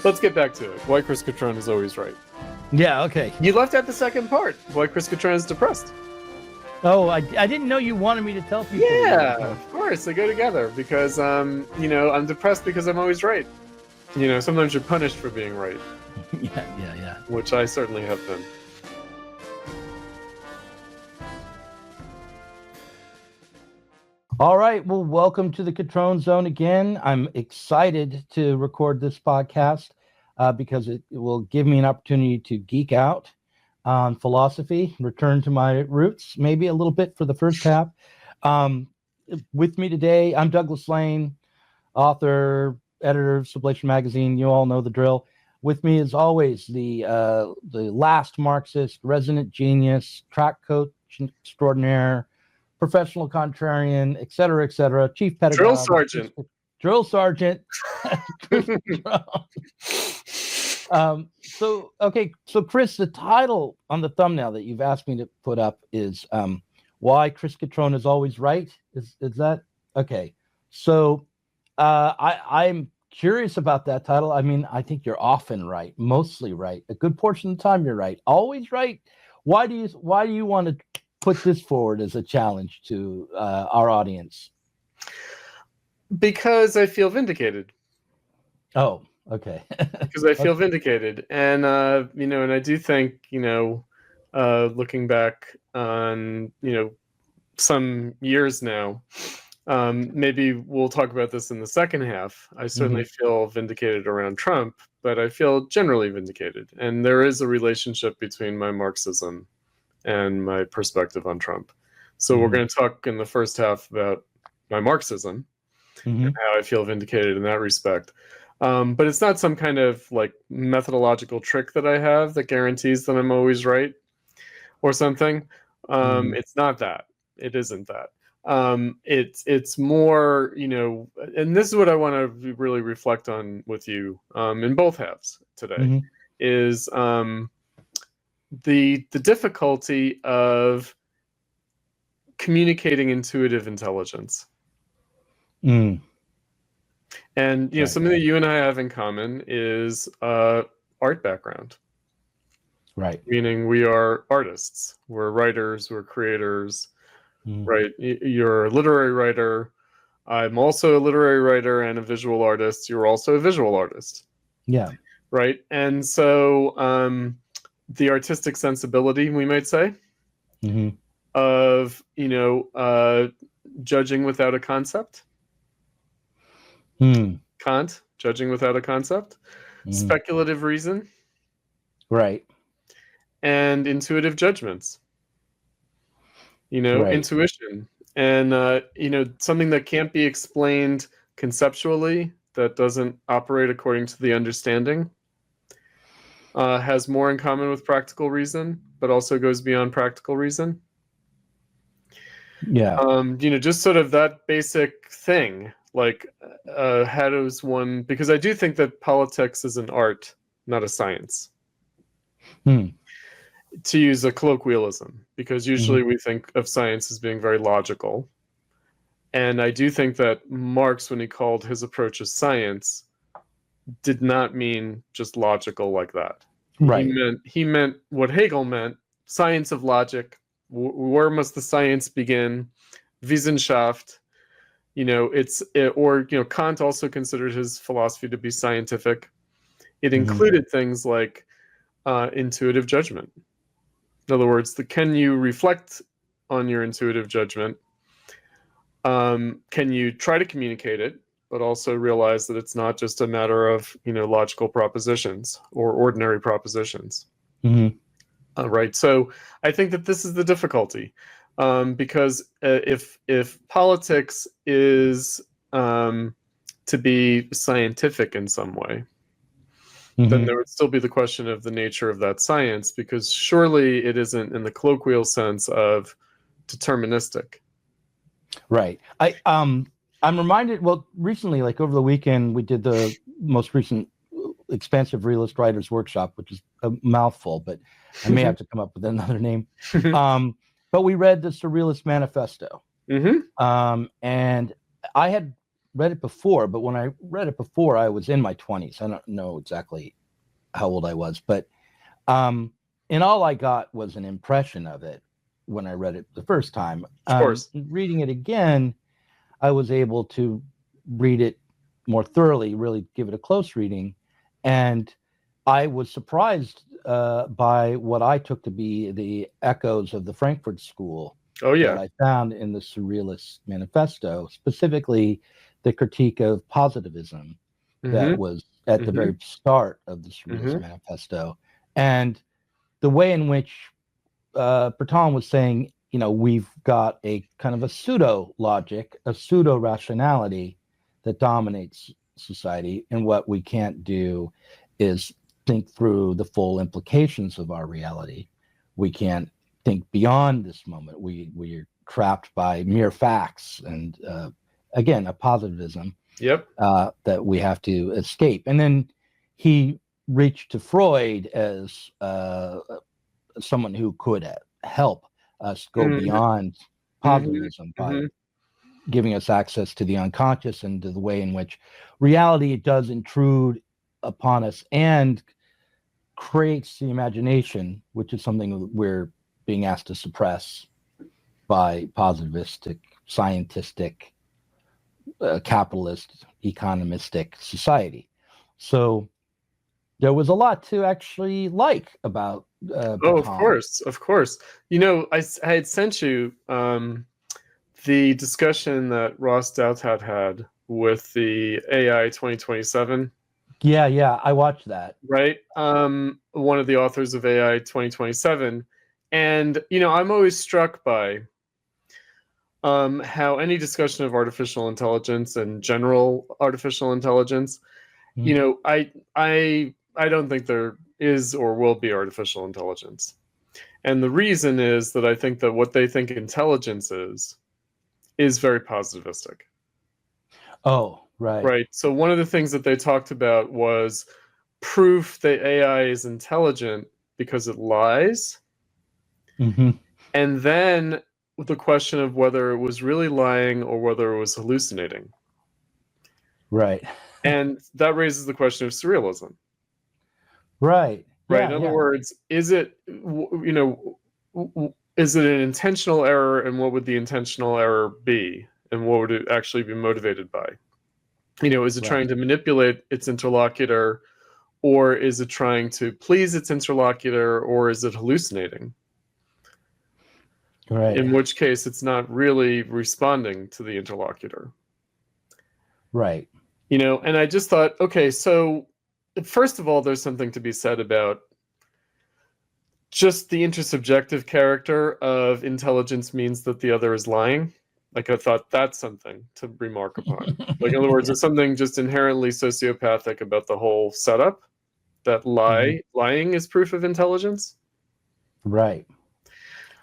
Let's get back to it. Why Chris Cutrone is always right. Yeah, okay. You left out the second part. Why Chris Cutrone is depressed. Oh, I didn't know you wanted me to tell people. Yeah, of course. They go together because, I'm depressed because I'm always right. Sometimes you're punished for being right. Yeah. Which I certainly have been. All right. Well, welcome to the CutroneZone again. I'm excited to record this podcast because it will give me an opportunity to geek out on philosophy, return to my roots, maybe a little bit for the first half. With me today, I'm Douglas Lane, author, editor of Sublation Magazine. You all know the drill. With me, as always, the last Marxist, resident genius, track coach extraordinaire, professional contrarian, et cetera, chief pedagogue. Drill sergeant. So Chris, the title on the thumbnail that you've asked me to put up is Why Chris Cutrone is Always Right. Is that okay? So I'm curious about that title. I mean, I think you're often right, mostly right. A good portion of the time you're right. Always right. Why do you want to put this forward as a challenge to our audience? Because I feel vindicated. Oh, okay. Because I feel vindicated. And, and I do think, looking back on, some years now, maybe we'll talk about this in the second half. I certainly feel vindicated around Trump, but I feel generally vindicated. And there is a relationship between my Marxism and my perspective on Trump. So we're going to talk in the first half about my Marxism and how I feel vindicated in that respect. But it's not some kind of like methodological trick that I have that guarantees that I'm always right or something. It's not that. It isn't that. It's more, and this is what I want to really reflect on with you in both halves today, is the difficulty of communicating intuitive intelligence. And something that you and I have in common is art background. Right. Meaning we are artists. We're writers. We're creators. Right. You're a literary writer. I'm also a literary writer and a visual artist. You're also a visual artist. Yeah. Right. And so the artistic sensibility, we might say, of, judging without a concept. Kant, judging without a concept. Speculative reason. Right. And intuitive judgments. Intuition. And, something that can't be explained conceptually, that doesn't operate according to the understanding, has more in common with practical reason, but also goes beyond practical reason. Yeah. Just sort of that basic thing, like how does one, because I do think that politics is an art, not a science. To use a colloquialism, because usually we think of science as being very logical. And I do think that Marx, when he called his approach as science, did not mean just logical like that. Right. He meant what Hegel meant, science of logic. Where must the science begin? Wissenschaft. Kant also considered his philosophy to be scientific. It included things like intuitive judgment. In other words, can you reflect on your intuitive judgment? Can you try to communicate it, but also realize that it's not just a matter of logical propositions or ordinary propositions? Right. So I think that this is the difficulty, because if politics is to be scientific in some way, then there would still be the question of the nature of that science, because surely it isn't in the colloquial sense of deterministic. Right. I'm reminded, recently, like over the weekend, we did the most recent Expansive Realist Writers Workshop, which is a mouthful, but I may have to come up with another name. But we read the Surrealist Manifesto. And I had read it before, but when I read it before, I was in my 20s. I don't know exactly how old I was, but and all I got was an impression of it when I read it the first time. Of course. Reading it again, I was able to read it more thoroughly, really give it a close reading, and I was surprised by what I took to be the echoes of the Frankfurt School Oh yeah. that I found in the Surrealist Manifesto, specifically the critique of positivism that was at the very start of the Surrealist Manifesto. And the way in which Breton was saying, you know, we've got a kind of a pseudo logic, a pseudo rationality that dominates society, and what we can't do is think through the full implications of our reality. We can't think beyond this moment. We're trapped by mere facts, and again, a positivism that we have to escape. And then he reached to Freud as someone who could help us go beyond positivism by giving us access to the unconscious and to the way in which reality does intrude upon us and creates the imagination, which is something we're being asked to suppress by positivistic, scientistic, capitalist, economistic society. So there was a lot to actually like about Oh, of course. You know, I had sent you the discussion that Ross Douthat had with the AI 2027. Yeah, I watched that. Right? One of the authors of AI 2027. And, you know, I'm always struck by how any discussion of artificial intelligence and general artificial intelligence, you know, I don't think there is or will be artificial intelligence. And the reason is that I think that what they think intelligence is very positivistic. Oh, right. Right. So one of the things that they talked about was proof that AI is intelligent because it lies. And then the question of whether it was really lying or whether it was hallucinating. Right. And that raises the question of surrealism. Right. Right. In other words, is it, you know, is it an intentional error, and what would the intentional error be? And what would it actually be motivated by? You know, is it trying to manipulate its interlocutor, or is it trying to please its interlocutor, or is it hallucinating? Right. In which case, it's not really responding to the interlocutor. Right. You know, and I just thought, okay, so first of all, there's something to be said about just the intersubjective character of intelligence means that the other is lying. Like, I thought that's something to remark upon. Like, in other words, there's something just inherently sociopathic about the whole setup, that lying is proof of intelligence. Right.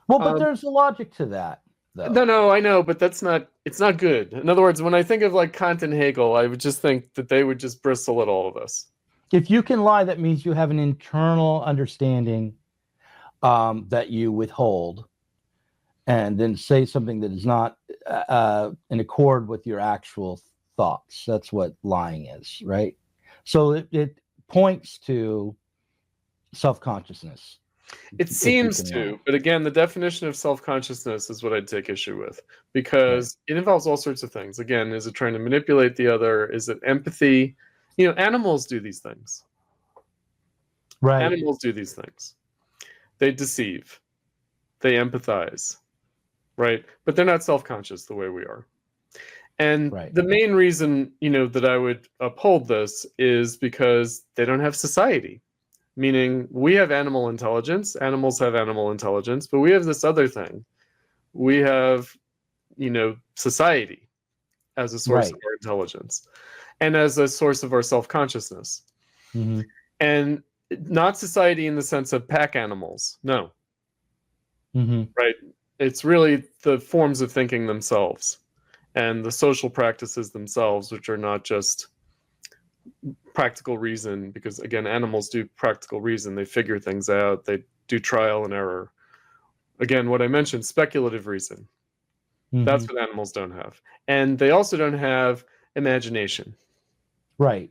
Well, but there's a logic to that, though. No, I know, but it's not good. In other words, when I think of like Kant and Hegel, I would just think that they would just bristle at all of us. If you can lie, that means you have an internal understanding that you withhold, and then say something that is not in accord with your actual thoughts. That's what lying is, right? So it points to self-consciousness. It seems to, but again, the definition of self-consciousness is what I'd take issue with, because it involves all sorts of things. Again, is it trying to manipulate the other? Is it empathy? You know, animals do these things. Right. Animals do these things. They deceive. They empathize. Right? But they're not self-conscious the way we are. And the main reason, you know, that I would uphold this is because they don't have society. Meaning, we have animal intelligence, animals have animal intelligence, but we have this other thing. We have, you know, society as a source of our intelligence and as a source of our self-consciousness. And not society in the sense of pack animals, no. Right? It's really the forms of thinking themselves and the social practices themselves, which are not just practical reason, because again, animals do practical reason. They figure things out. They do trial and error. Again, what I mentioned, speculative reason. That's what animals don't have. And they also don't have imagination. Right.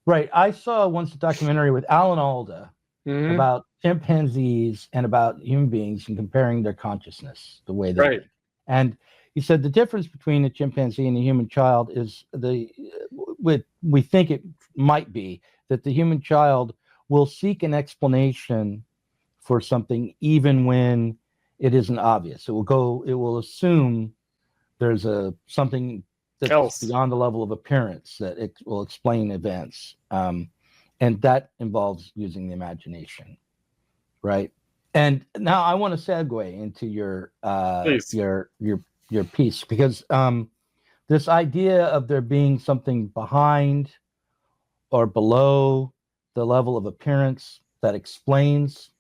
Right. I saw once a documentary with Alan Alda about chimpanzees and about human beings and comparing their consciousness, the way they Right. think. And he said the difference between a chimpanzee and a human child is we think it might be that the human child will seek an explanation for something even when it isn't obvious. It will assume there's something that's Else. beyond the level of appearance that it will explain events. And that involves using the imagination, right? And now I want to segue into your piece, because this idea of there being something behind or below the level of appearance that explains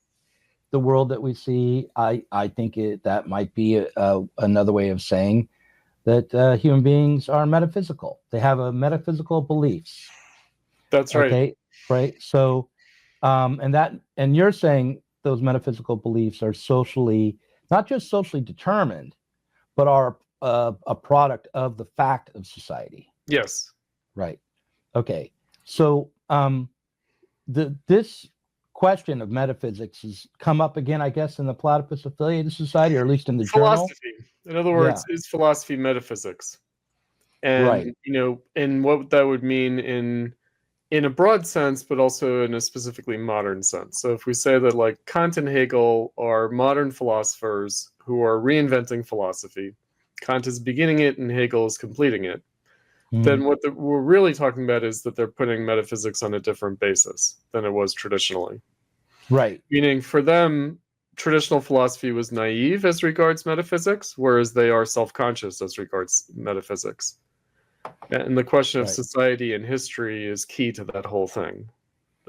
the world that we see, I think that might be another way of saying that human beings are metaphysical. They have a metaphysical beliefs. That's right. Okay, right. So, and you're saying those metaphysical beliefs are not just socially determined, but are a product of the fact of society. Yes. Right. Okay. So, this question of metaphysics has come up again, I guess, in the Platypus Affiliated Society, or at least in the philosophy. journal. In other words, is philosophy metaphysics? And right. And what that would mean in a broad sense, but also in a specifically modern sense. So if we say that like Kant and Hegel are modern philosophers who are reinventing philosophy, Kant is beginning it and Hegel is completing it, then what we're really talking about is that they're putting metaphysics on a different basis than it was traditionally. Right. Meaning for them, traditional philosophy was naive as regards metaphysics, whereas they are self-conscious as regards metaphysics. And the question of society and history is key to that whole thing,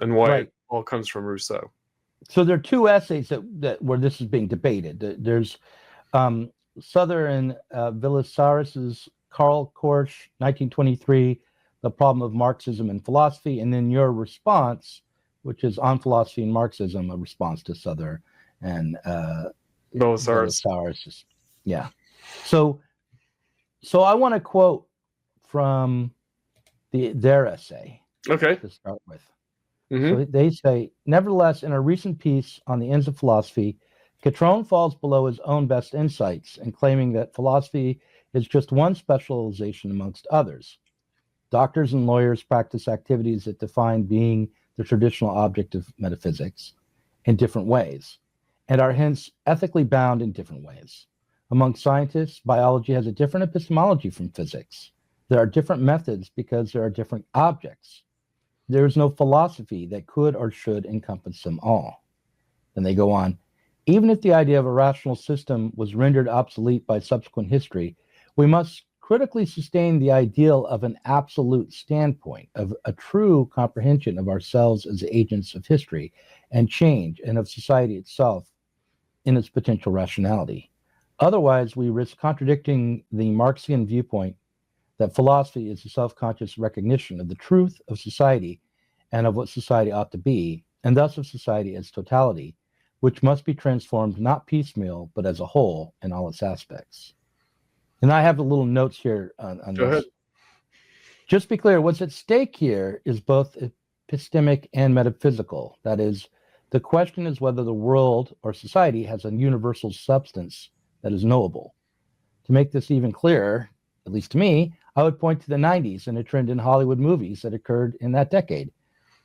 and why it all comes from Rousseau. So there are two essays that where this is being debated. There's Suther and Velissaris' Karl Korsch, 1923, The Problem of Marxism and Philosophy, and then your response, which is On Philosophy and Marxism, a response to Suther and Velissaris. Yeah. So I want to quote from their essay. Okay. To start with. So they say, nevertheless, in a recent piece on the ends of philosophy, Cutrone falls below his own best insights in claiming that philosophy is just one specialization amongst others. Doctors and lawyers practice activities that define being the traditional object of metaphysics in different ways, and are hence ethically bound in different ways. Among scientists, biology has a different epistemology from physics. There are different methods because there are different objects. There is no philosophy that could or should encompass them all. Then they go on, even if the idea of a rational system was rendered obsolete by subsequent history, we must critically sustain the ideal of an absolute standpoint, of a true comprehension of ourselves as agents of history and change, and of society itself in its potential rationality. Otherwise, we risk contradicting the Marxian viewpoint that philosophy is a self-conscious recognition of the truth of society and of what society ought to be, and thus of society as totality, which must be transformed not piecemeal, but as a whole in all its aspects. And I have a little notes here on Go this. ahead. Just to be clear, what's at stake here is both epistemic and metaphysical. That is, the question is whether the world or society has a universal substance that is knowable. To make this even clearer, at least to me, I would point to the 90s and a trend in Hollywood movies that occurred in that decade.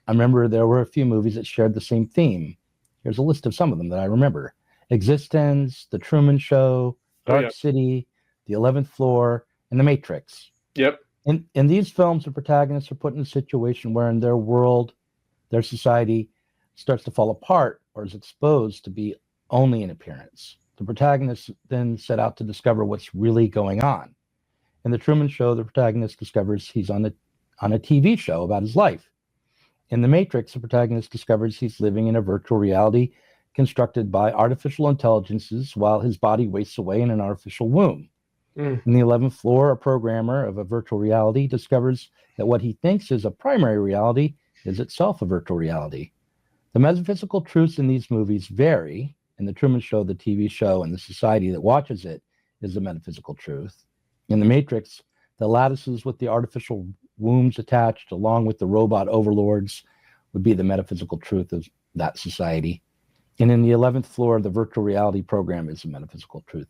I remember there were a few movies that shared the same theme. Here's a list of some of them that I remember. Existence, The Truman Show, Dark City, The 11th Floor, and The Matrix. Yep. In these films, the protagonists are put in a situation wherein their world, their society, starts to fall apart or is exposed to be only an appearance. The protagonists then set out to discover what's really going on. In The Truman Show, the protagonist discovers he's on a TV show about his life. In The Matrix, the protagonist discovers he's living in a virtual reality constructed by artificial intelligences while his body wastes away in an artificial womb. In The 11th Floor, a programmer of a virtual reality discovers that what he thinks is a primary reality is itself a virtual reality. The metaphysical truths in these movies vary. In The Truman Show, the TV show, and the society that watches it is the metaphysical truth. In The Matrix, the lattices with the artificial wombs attached, along with the robot overlords, would be the metaphysical truth of that society. And in the 11th floor, the virtual reality program is the metaphysical truth.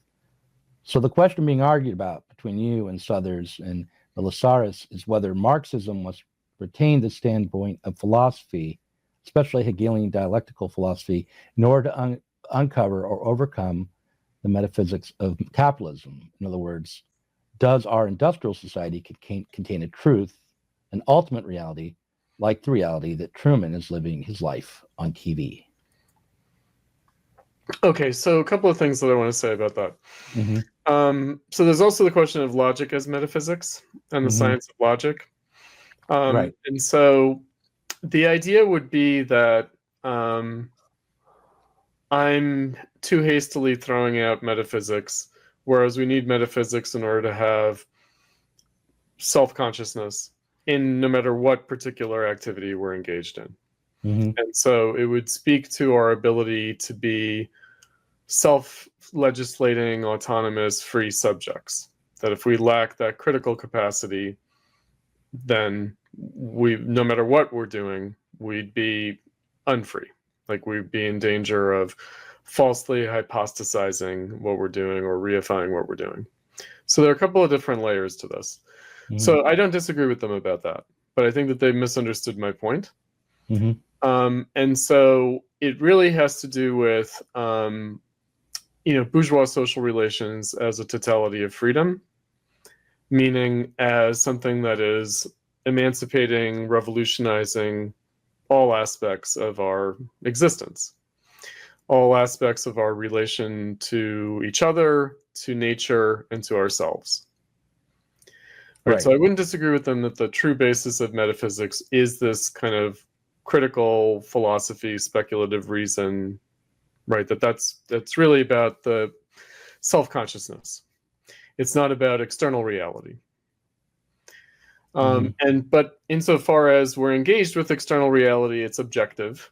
So the question being argued about between you and Suthers and Velissaris is whether Marxism must retain the standpoint of philosophy, especially Hegelian dialectical philosophy, in order to uncover or overcome the metaphysics of capitalism. In other words, does our industrial society contain a truth, an ultimate reality, like the reality that Truman is living his life on TV? Okay, so a couple of things that I want to say about that. So there's also the question of logic as metaphysics and the science of logic. Right. And so the idea would be that I'm too hastily throwing out metaphysics, whereas we need metaphysics in order to have self-consciousness in no matter what particular activity we're engaged in. And so it would speak to our ability to be self-legislating, autonomous, free subjects. That if we lack that critical capacity, then no matter what we're doing, we'd be unfree. Like we'd be in danger of falsely hypostasizing what we're doing or reifying what we're doing. So there are a couple of different layers to this. So I don't disagree with them about that, but I think that they misunderstood my point. And so it really has to do with, bourgeois social relations as a totality of freedom, meaning as something that is emancipating, revolutionizing all aspects of our existence, all aspects of our relation to each other, to nature, and to ourselves. Right. So I wouldn't disagree with them that the true basis of metaphysics is this kind of critical philosophy, speculative reason, right? That's really about the self-consciousness. It's not about external reality. But insofar as we're engaged with external reality, it's objective,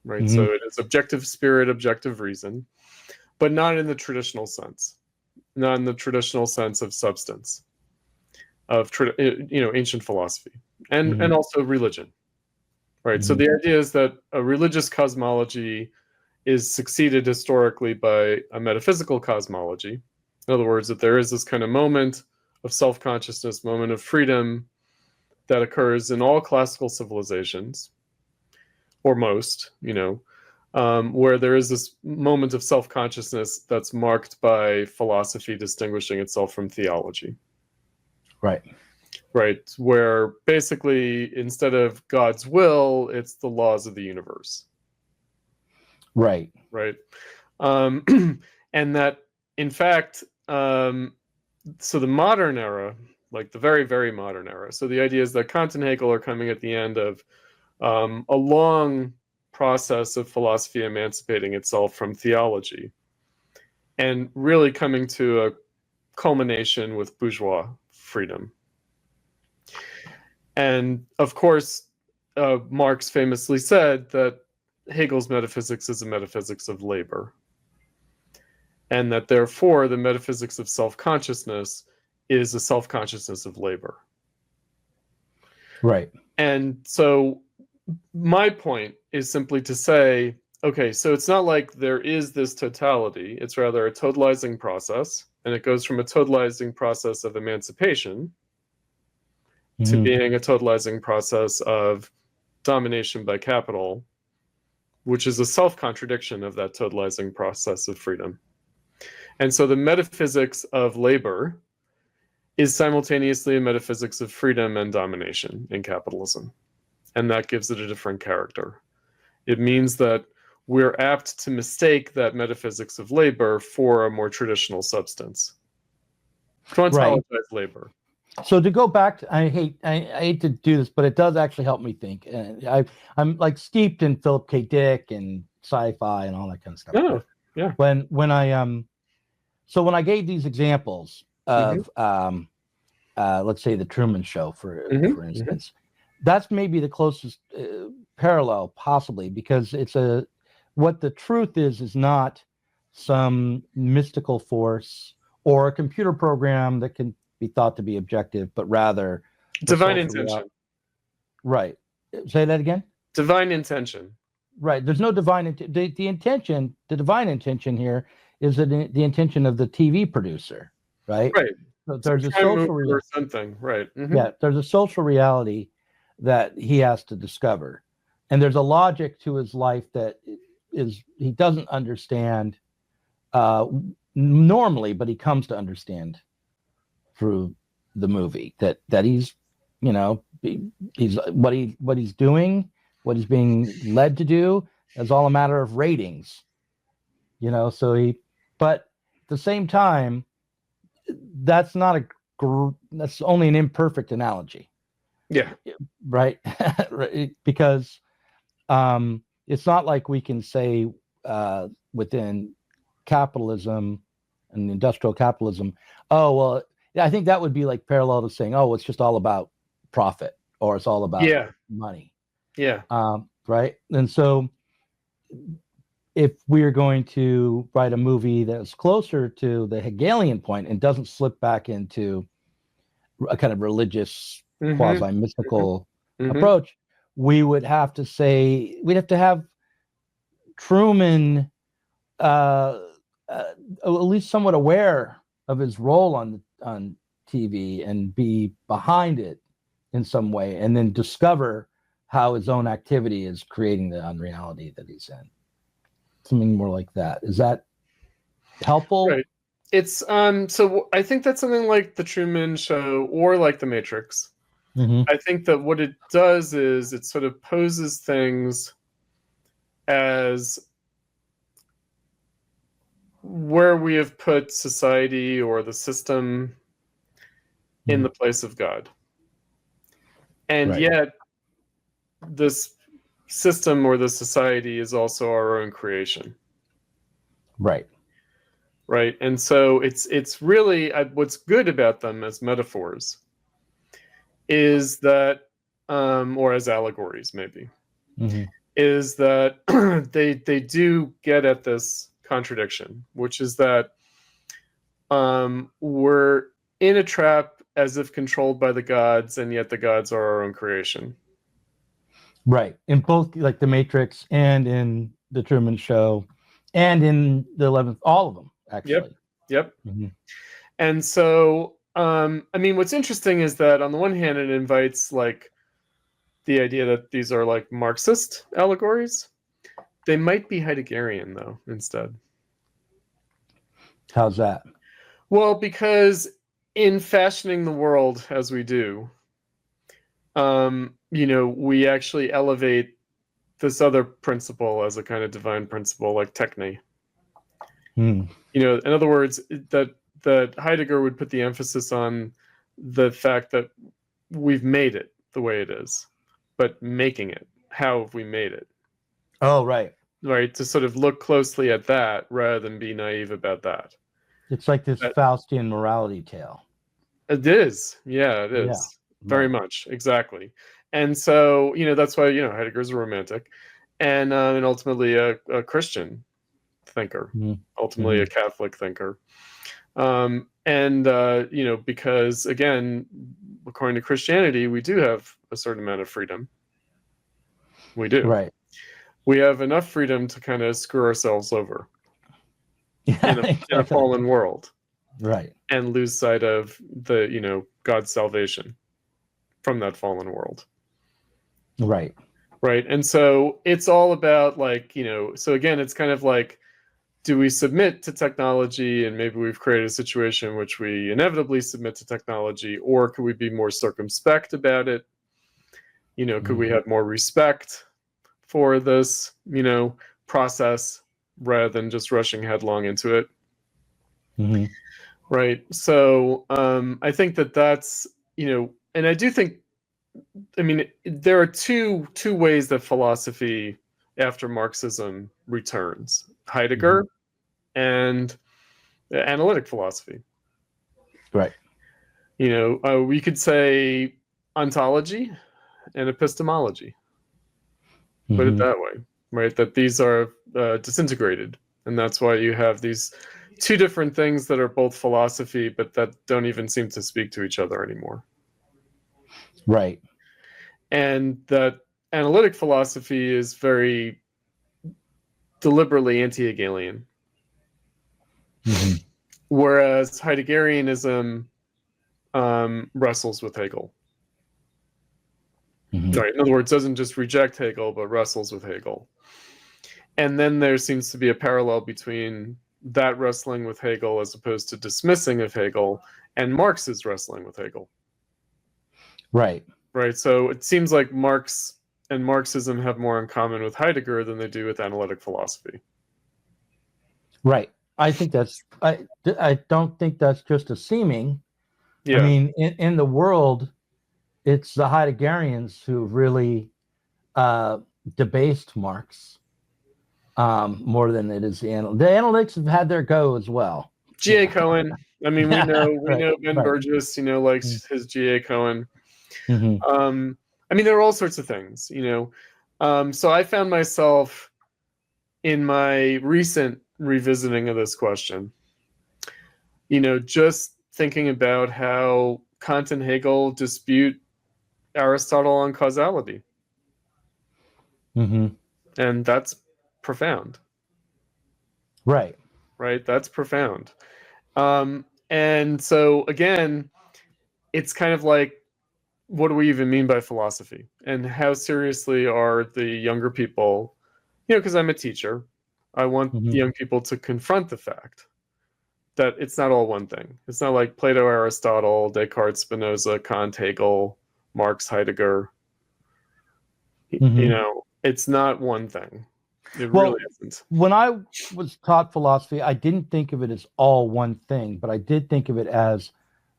right? So it is objective spirit, objective reason, but not in the traditional sense, not in the traditional sense of substance, of ancient philosophy, and also religion, right? So the idea is that a religious cosmology is succeeded historically by a metaphysical cosmology. In other words, that there is this kind of moment of self-consciousness, moment of freedom that occurs in all classical civilizations, or most, where there is this moment of self-consciousness that's marked by philosophy distinguishing itself from theology. Right, where basically instead of God's will, it's the laws of the universe. Right. And that, in fact, so the modern era, like the very, very modern era, so the idea is that Kant and Hegel are coming at the end of a long process of philosophy emancipating itself from theology and really coming to a culmination with bourgeois freedom. And of course, Marx famously said that Hegel's metaphysics is a metaphysics of labor, and that therefore the metaphysics of self-consciousness is a self-consciousness of labor. Right. And so my point is simply to say, okay, so it's not like there is this totality, it's rather a totalizing process, and it goes from a totalizing process of emancipation to being a totalizing process of domination by capital, which is a self-contradiction of that totalizing process of freedom. And so the metaphysics of labor is simultaneously a metaphysics of freedom and domination in capitalism. And that gives it a different character. It means that we're apt to mistake that metaphysics of labor for a more traditional substance. To ontologize labor. So to go back to, I hate to do this, but it does actually help me think. I'm like steeped in Philip K. Dick and sci-fi and all that kind of stuff. Yeah. When I gave these examples of let's say the Truman Show, for instance, that's maybe the closest parallel possibly, because it's what the truth is not some mystical force or a computer program that can be thought to be objective, but rather divine intention. Right. Say that again. Divine intention. Right. There's no divine the intention. The divine intention here is the intention of the TV producer. Right. Right. So there's a social or something. Right. Mm-hmm. Yeah. There's a social reality that he has to discover, and there's a logic to his life that he doesn't understand normally, but he comes to understand through the movie that he's, he's what he's doing, what he's being led to do is all a matter of ratings, so but at the same time, that's not that's only an imperfect analogy. Yeah. Right. Because it's not like we can say within capitalism and industrial capitalism, oh, well, I think that would be like parallel to saying, oh, it's just all about profit, or it's all about money. Yeah. Right. And so if we're going to write a movie that's closer to the Hegelian point and doesn't slip back into a kind of religious, quasi-mystical approach, we would have to say, we'd have to have Truman at least somewhat aware of his role on TV and be behind it in some way, and then discover how his own activity is creating the unreality that he's in. Something more like that. Is that helpful? Right. It's so I think that's something like the Truman Show or like the Matrix. I think that what it does is it sort of poses things as where we have put society or the system in the place of God. And yet this system or the society is also our own creation. Right. Right. And so it's really what's good about them as metaphors is that, or as allegories maybe, is that they do get at this contradiction, which is that we're in a trap as if controlled by the gods, and yet the gods are our own creation. Right. In both, like the Matrix and in the Truman Show and in the 11th, all of them, actually. Yep. And so, I mean, what's interesting is that on the one hand, it invites like the idea that these are like Marxist allegories. They might be Heideggerian, though, instead. How's that? Well, because in fashioning the world as we do, we actually elevate this other principle as a kind of divine principle, like techne. In other words, that Heidegger would put the emphasis on the fact that we've made it the way it is, but making it, how have we made it? Oh, right. Right, to sort of look closely at that rather than be naive about that. It's like this Faustian morality tale. It is. Yeah, it is. Yeah, very much. Exactly. And so, that's why, Heidegger's a romantic and ultimately a Christian thinker, ultimately a Catholic thinker. Because, again, according to Christianity, we do have a certain amount of freedom. We do. Right. We have enough freedom to kind of screw ourselves over in a fallen world. Right. And lose sight of the, God's salvation from that fallen world. Right. Right. And so it's all about so again, it's kind of like, do we submit to technology and maybe we've created a situation in which we inevitably submit to technology, or could we be more circumspect about it? Could we have more respect for this, process rather than just rushing headlong into it? Right. So I think that's, and I do think, there are two ways that philosophy after Marxism returns: Heidegger and analytic philosophy. Right. We could say ontology and epistemology. Put it that way, right? That these are disintegrated, and that's why you have these two different things that are both philosophy, but that don't even seem to speak to each other anymore. Right. And that analytic philosophy is very deliberately anti-Hegelian. Mm-hmm. Whereas Heideggerianism wrestles with Hegel. Mm-hmm. Right. In other words, doesn't just reject Hegel, but wrestles with Hegel. And then there seems to be a parallel between that wrestling with Hegel as opposed to dismissing of Hegel and Marx's wrestling with Hegel. Right. Right. So it seems like Marx and Marxism have more in common with Heidegger than they do with analytic philosophy. Right. I think that's, I don't think that's just a seeming. Yeah. I mean, in the world, it's the Heideggerians who really debased Marx more than it is the analytics have had their go as well. G.A. Cohen. I mean, we know Right, Ben right. Burgess, likes his G.A. Cohen. Mm-hmm. I mean, there are all sorts of things, So I found myself in my recent revisiting of this question, just thinking about how Kant and Hegel dispute Aristotle on causality. Mm-hmm. And that's profound. Right. Right? That's profound. And so, again, it's kind of like, what do we even mean by philosophy? And how seriously are the younger people, because I'm a teacher, I want Mm-hmm. young people to confront the fact that it's not all one thing. It's not like Plato, Aristotle, Descartes, Spinoza, Kant, Hegel, Marx, Heidegger. Mm-hmm. It's not one thing. It Well, really isn't. when I was taught philosophy, I didn't think of it as all one thing, but I did think of it as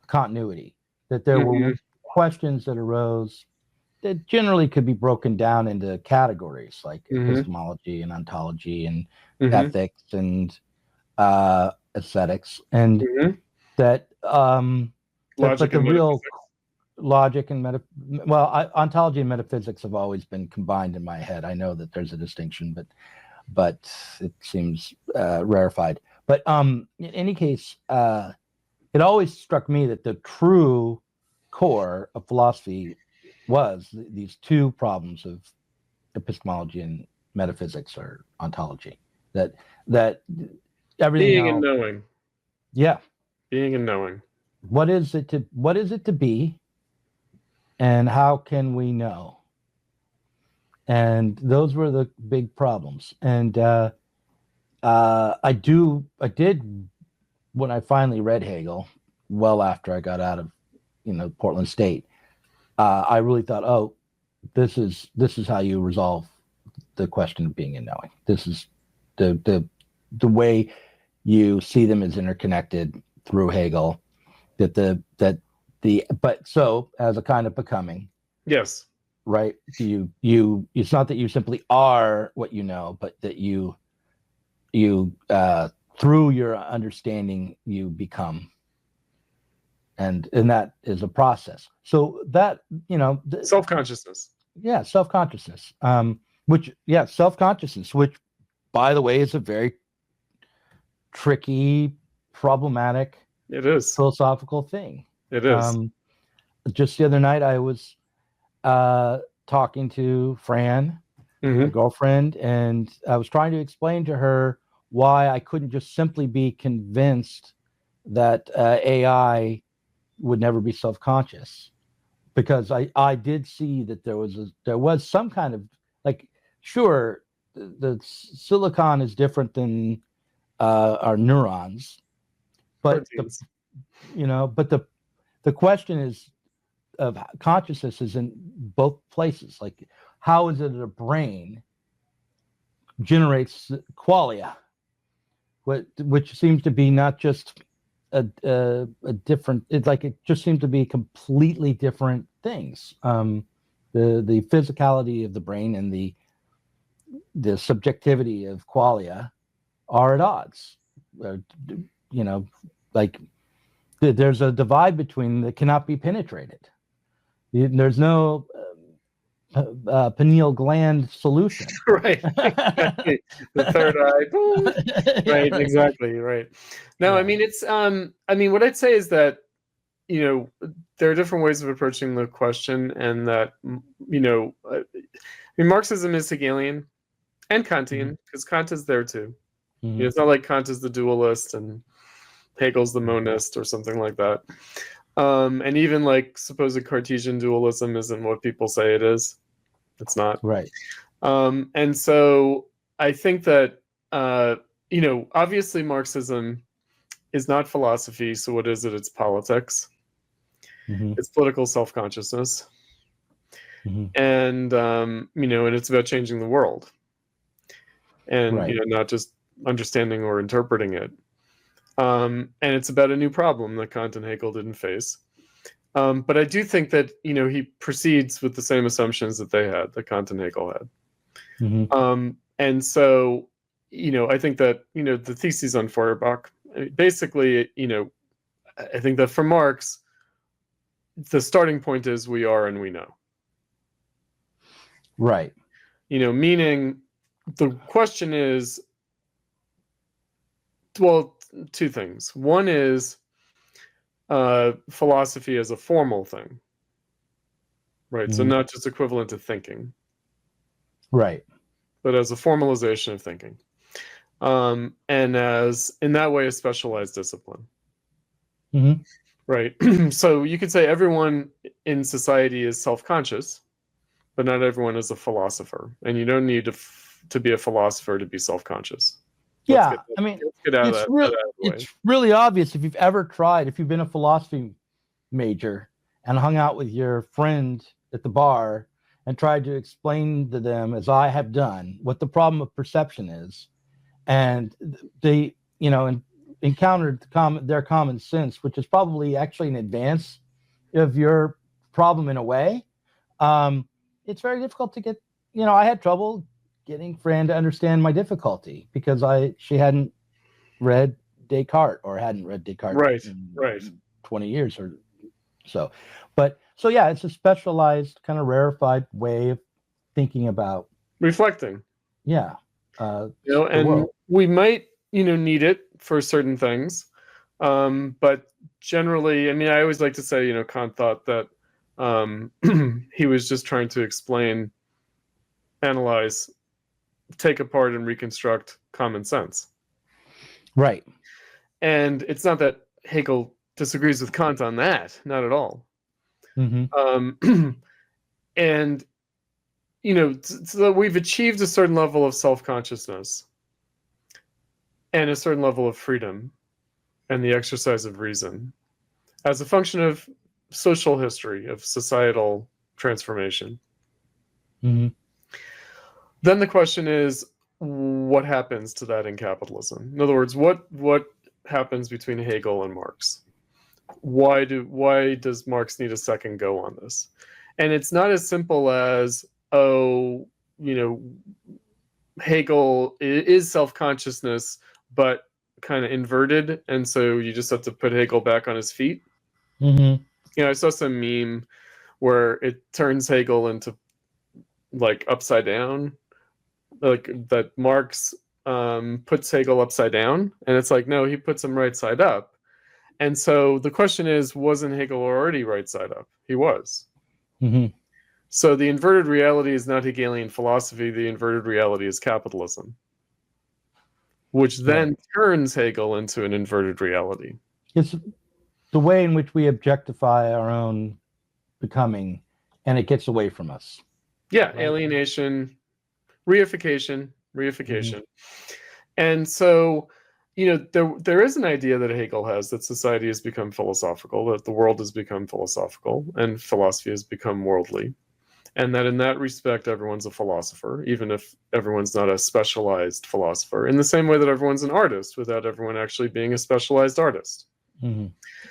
continuity, that there were questions that arose that generally could be broken down into categories like epistemology and ontology and ethics and aesthetics, and that logic and real logic and ontology and metaphysics have always been combined in my head. I know that there's a distinction, but it seems rarefied. But in any case, it always struck me that the true core of philosophy was these two problems of epistemology and metaphysics or ontology. That everything being else, and knowing. Yeah. Being and knowing. What is it to be? And how can we know? And those were the big problems. And I did, when I finally read Hegel, well after I got out of Portland State, I really thought, oh, this is how you resolve the question of being and knowing. This is the way you see them as interconnected through Hegel. But as a kind of becoming. Yes. Right. It's not that you simply are what you know, but that you through your understanding you become. And that is a process. So that, self-consciousness. Yeah, self-consciousness. Self-consciousness, which, by the way, is a very tricky, problematic, it is philosophical thing. It is. Just the other night, I was talking to Fran, my girlfriend, and I was trying to explain to her why I couldn't just simply be convinced that AI would never be self-conscious, because I did see that there was some kind of, like, sure, the silicon is different than our neurons, but the question is of consciousness is in both places. Like, how is it that a brain generates qualia, which seems to be not just a different, it just seems to be completely different things. The physicality of the brain and the subjectivity of qualia are at odds. There's a divide between that cannot be penetrated. There's no pineal gland solution. Right. Exactly. The third eye. Boom. Right. Exactly. Right. No, I mean, it's I mean, what I'd say is that, there are different ways of approaching the question, and that, I mean, Marxism is Hegelian and Kantian, because Kant is there too. It's not like Kant is the dualist and Hegel's the monist or something like that. And even like supposed Cartesian dualism isn't what people say it is. It's not. Right. And so I think that, obviously Marxism is not philosophy. So what is it? It's politics. It's political self-consciousness. And, and it's about changing the world. And, not just understanding or interpreting it. And it's about a new problem that Kant and Hegel didn't face. But I do think that, he proceeds with the same assumptions that they had, that Kant and Hegel had. And so, I think that, the theses on Feuerbach, basically, I think that for Marx, the starting point is we are and we know. Right. Meaning the question is, well, two things. One is philosophy as a formal thing, right? So not just equivalent to thinking, right, but as a formalization of thinking, and as in that way a specialized discipline, right? So you could say everyone in society is self-conscious, but not everyone is a philosopher, and you don't need to be a philosopher to be self-conscious. I mean, it's really obvious if you've ever tried, if you've been a philosophy major and hung out with your friend at the bar and tried to explain to them, as I have done, what the problem of perception is, and they, encountered their common sense, which is probably actually in advance of your problem in a way. It's very difficult to get, I had trouble getting Fran to understand my difficulty because she hadn't read Descartes or hadn't read Descartes in 20 years or so. But so, yeah, it's a specialized kind of rarefied way of thinking about reflecting. Yeah. And world. We might, need it for certain things. But generally, I mean, I always like to say, Kant thought that he was just trying to explain, analyze, take apart and reconstruct common sense. Right. And it's not that Hegel disagrees with Kant on that, not at all. And, so that we've achieved a certain level of self-consciousness and a certain level of freedom and the exercise of reason as a function of social history, of societal transformation. Then the question is, what happens to that in capitalism? In other words, what happens between Hegel and Marx? Why does Marx need a second go on this? And it's not as simple as, Hegel is self-consciousness, but kind of inverted, and so you just have to put Hegel back on his feet. I saw some meme where it turns Hegel into like upside down, like that Marx puts Hegel upside down, and it's like, no, he puts him right side up. And so the question is, wasn't Hegel already right side up? He was. So the inverted reality is not Hegelian philosophy. The inverted reality is capitalism, which then turns Hegel into an inverted reality. It's the way in which we objectify our own becoming, and it gets away from us. Yeah, right? Alienation, reification. And so, there is an idea that Hegel has that society has become philosophical, that the world has become philosophical, and philosophy has become worldly. And that in that respect, everyone's a philosopher, even if everyone's not a specialized philosopher, in the same way that everyone's an artist without everyone actually being a specialized artist.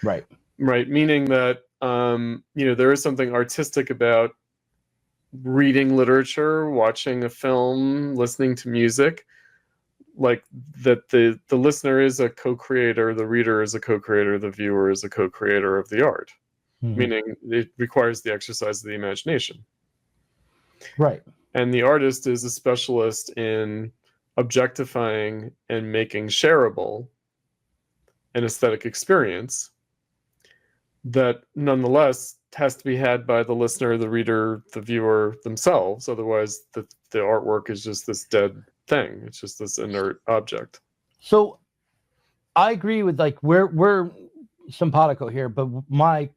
Right. Meaning that, there is something artistic about reading literature, watching a film, listening to music, like that the listener is a co-creator, the reader is a co-creator, the viewer is a co-creator of the art, meaning it requires the exercise of the imagination. Right. And the artist is a specialist in objectifying and making shareable an aesthetic experience that nonetheless has to be had by the listener, the reader, the viewer themselves. Otherwise, the artwork is just this dead thing. It's just this inert object. So I agree with, like, we're simpatico here, but my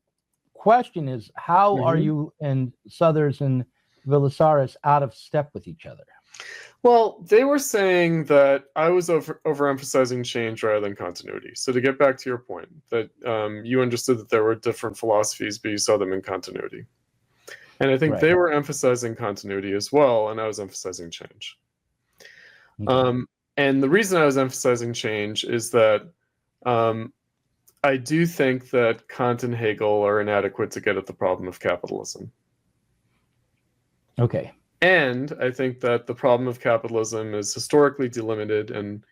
question is, how are you and Suthers and Velissaris out of step with each other? Well, they were saying that I was overemphasizing change rather than continuity. So to get back to your point, that you understood that there were different philosophies, but you saw them in continuity. And I think they were emphasizing continuity as well, and I was emphasizing change. Okay. And the reason I was emphasizing change is that I do think that Kant and Hegel are inadequate to get at the problem of capitalism. Okay. And I think that the problem of capitalism is historically delimited and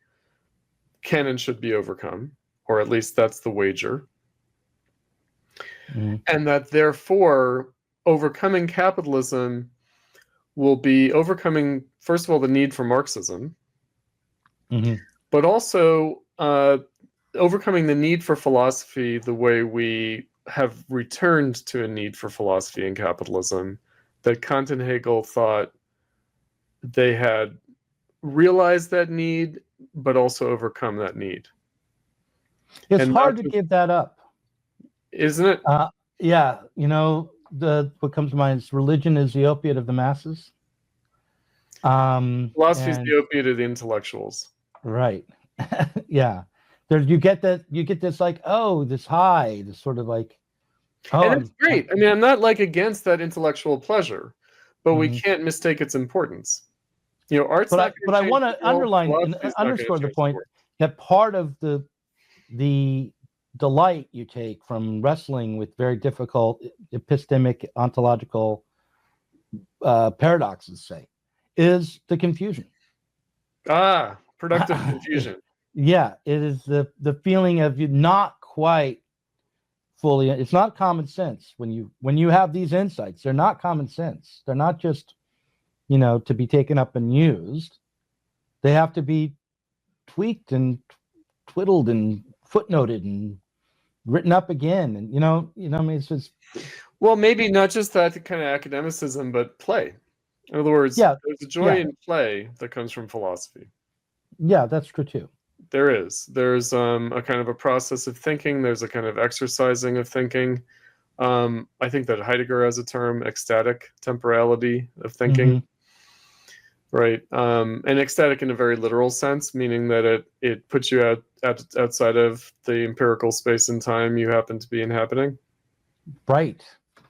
can and should be overcome, or at least that's the wager. And that therefore overcoming capitalism will be overcoming, first of all, the need for Marxism, but also overcoming the need for philosophy the way we have returned to a need for philosophy in capitalism, that Kant and Hegel thought they had realized that need, but also overcome that need. It's hard to give that up. Isn't it? Yeah. You know, what comes to mind is religion is the opiate of the masses. Philosophy is the opiate of the intellectuals. Right. Yeah. You get this like, oh, this high, this sort of like, oh, and it's great. I mean, I'm not like against that intellectual pleasure, but we can't mistake its importance. You know, art's not but I want to underline and underscore the point that part of the delight you take from wrestling with very difficult epistemic ontological paradoxes, say, is the confusion. Productive confusion. Yeah, it is the feeling of you not quite fully. It's not common sense when you have these insights. They're not common sense. They're not just, you know, to be taken up and used. They have to be tweaked and twiddled and footnoted and written up again. And you know, I mean, it's just, well, maybe not just that kind of academicism, but play. In other words, there's a joy in play that comes from philosophy. Yeah, that's true too. There's a kind of a process of thinking. There's a kind of exercising of thinking. I think that Heidegger has a term, ecstatic temporality of thinking, right? And ecstatic in a very literal sense, meaning that it puts you outside of the empirical space and time you happen to be inhabiting. Right,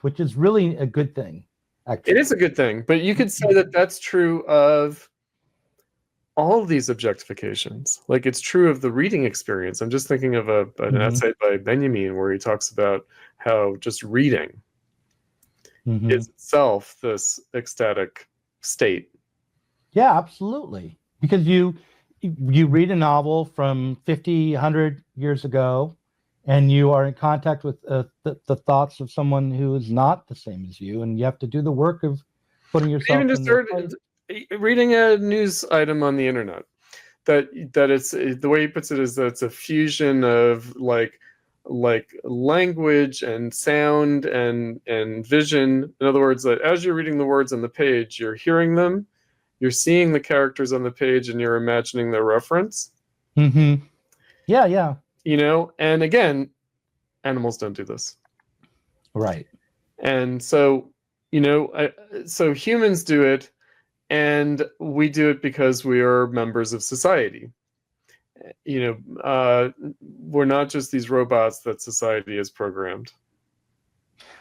which is really a good thing, actually. It is a good thing, but you could say that that's true of all of these objectifications. Like, it's true of the reading experience. I'm just thinking of an essay by Benjamin where he talks about how just reading is itself this ecstatic state. Yeah, absolutely. Because you read a novel from 50, 100 years ago, and you are in contact with the thoughts of someone who is not the same as you, and you have to do the work of putting yourself even just reading a news item on the internet, that it's, the way he puts it is that it's a fusion of like language and sound and vision. In other words, that as you're reading the words on the page, you're hearing them, you're seeing the characters on the page, and you're imagining their reference. Yeah. You know, and again, animals don't do this. Right. And so, you know, so humans do it. And we do it because we are members of society. You know, we're not just these robots that society has programmed.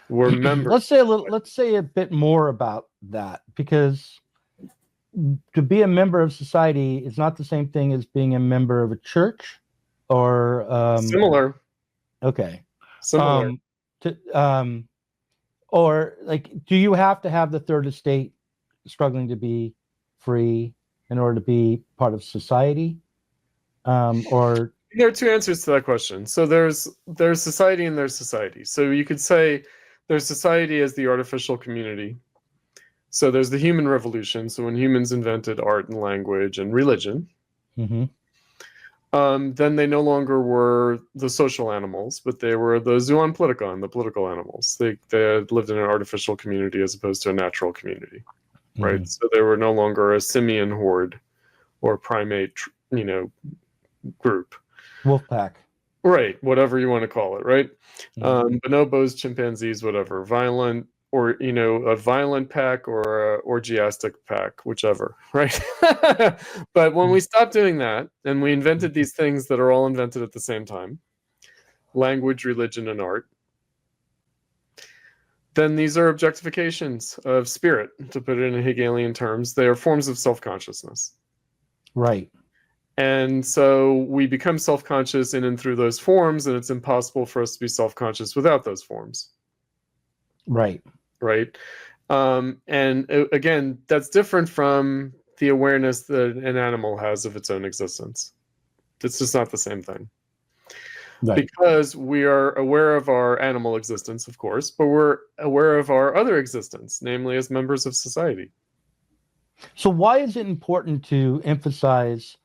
We're members. Let's say a bit more about that, because to be a member of society is not the same thing as being a member of a church or similar. Okay. Similar. Or like, do you have to have the third estate struggling to be free in order to be part of society? Or there are two answers to that question. So there's society and there's society. So you could say there's society as the artificial community, So there's the human revolution. So when humans invented art and language and religion, then they no longer were the social animals, but they were the zoon politikon, the political animals. They had lived in an artificial community as opposed to a natural community, right? So they were no longer a simian horde or primate, group. Wolf pack. Right, whatever you want to call it, right? Bonobos, chimpanzees, whatever. Violent, or a violent pack or a orgiastic pack, whichever, right? But when we stopped doing that and we invented these things that are all invented at the same time, language, religion, and art, then these are objectifications of spirit, to put it in Hegelian terms. They are forms of self-consciousness. Right. And so we become self-conscious in and through those forms, and it's impossible for us to be self-conscious without those forms. Right. Right. And again, that's different from the awareness that an animal has of its own existence. It's just not the same thing. Right. Because we are aware of our animal existence, of course, but we're aware of our other existence, namely as members of society. So why is it important to emphasize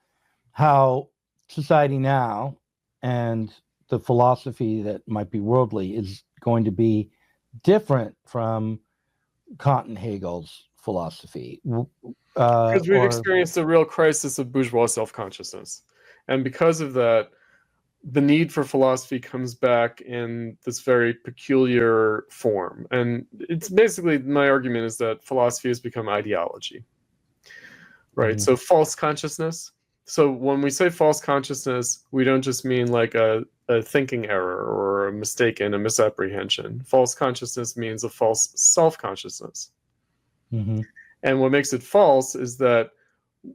how society now and the philosophy that might be worldly is going to be different from Kant and Hegel's philosophy? Because we've experienced a real crisis of bourgeois self-consciousness. And because of that, the need for philosophy comes back in this very peculiar form. And it's basically, my argument is that philosophy has become ideology, right? So false consciousness. So when we say false consciousness, we don't just mean like a thinking error or a mistaken, a misapprehension. False consciousness means a false self-consciousness. And what makes it false is that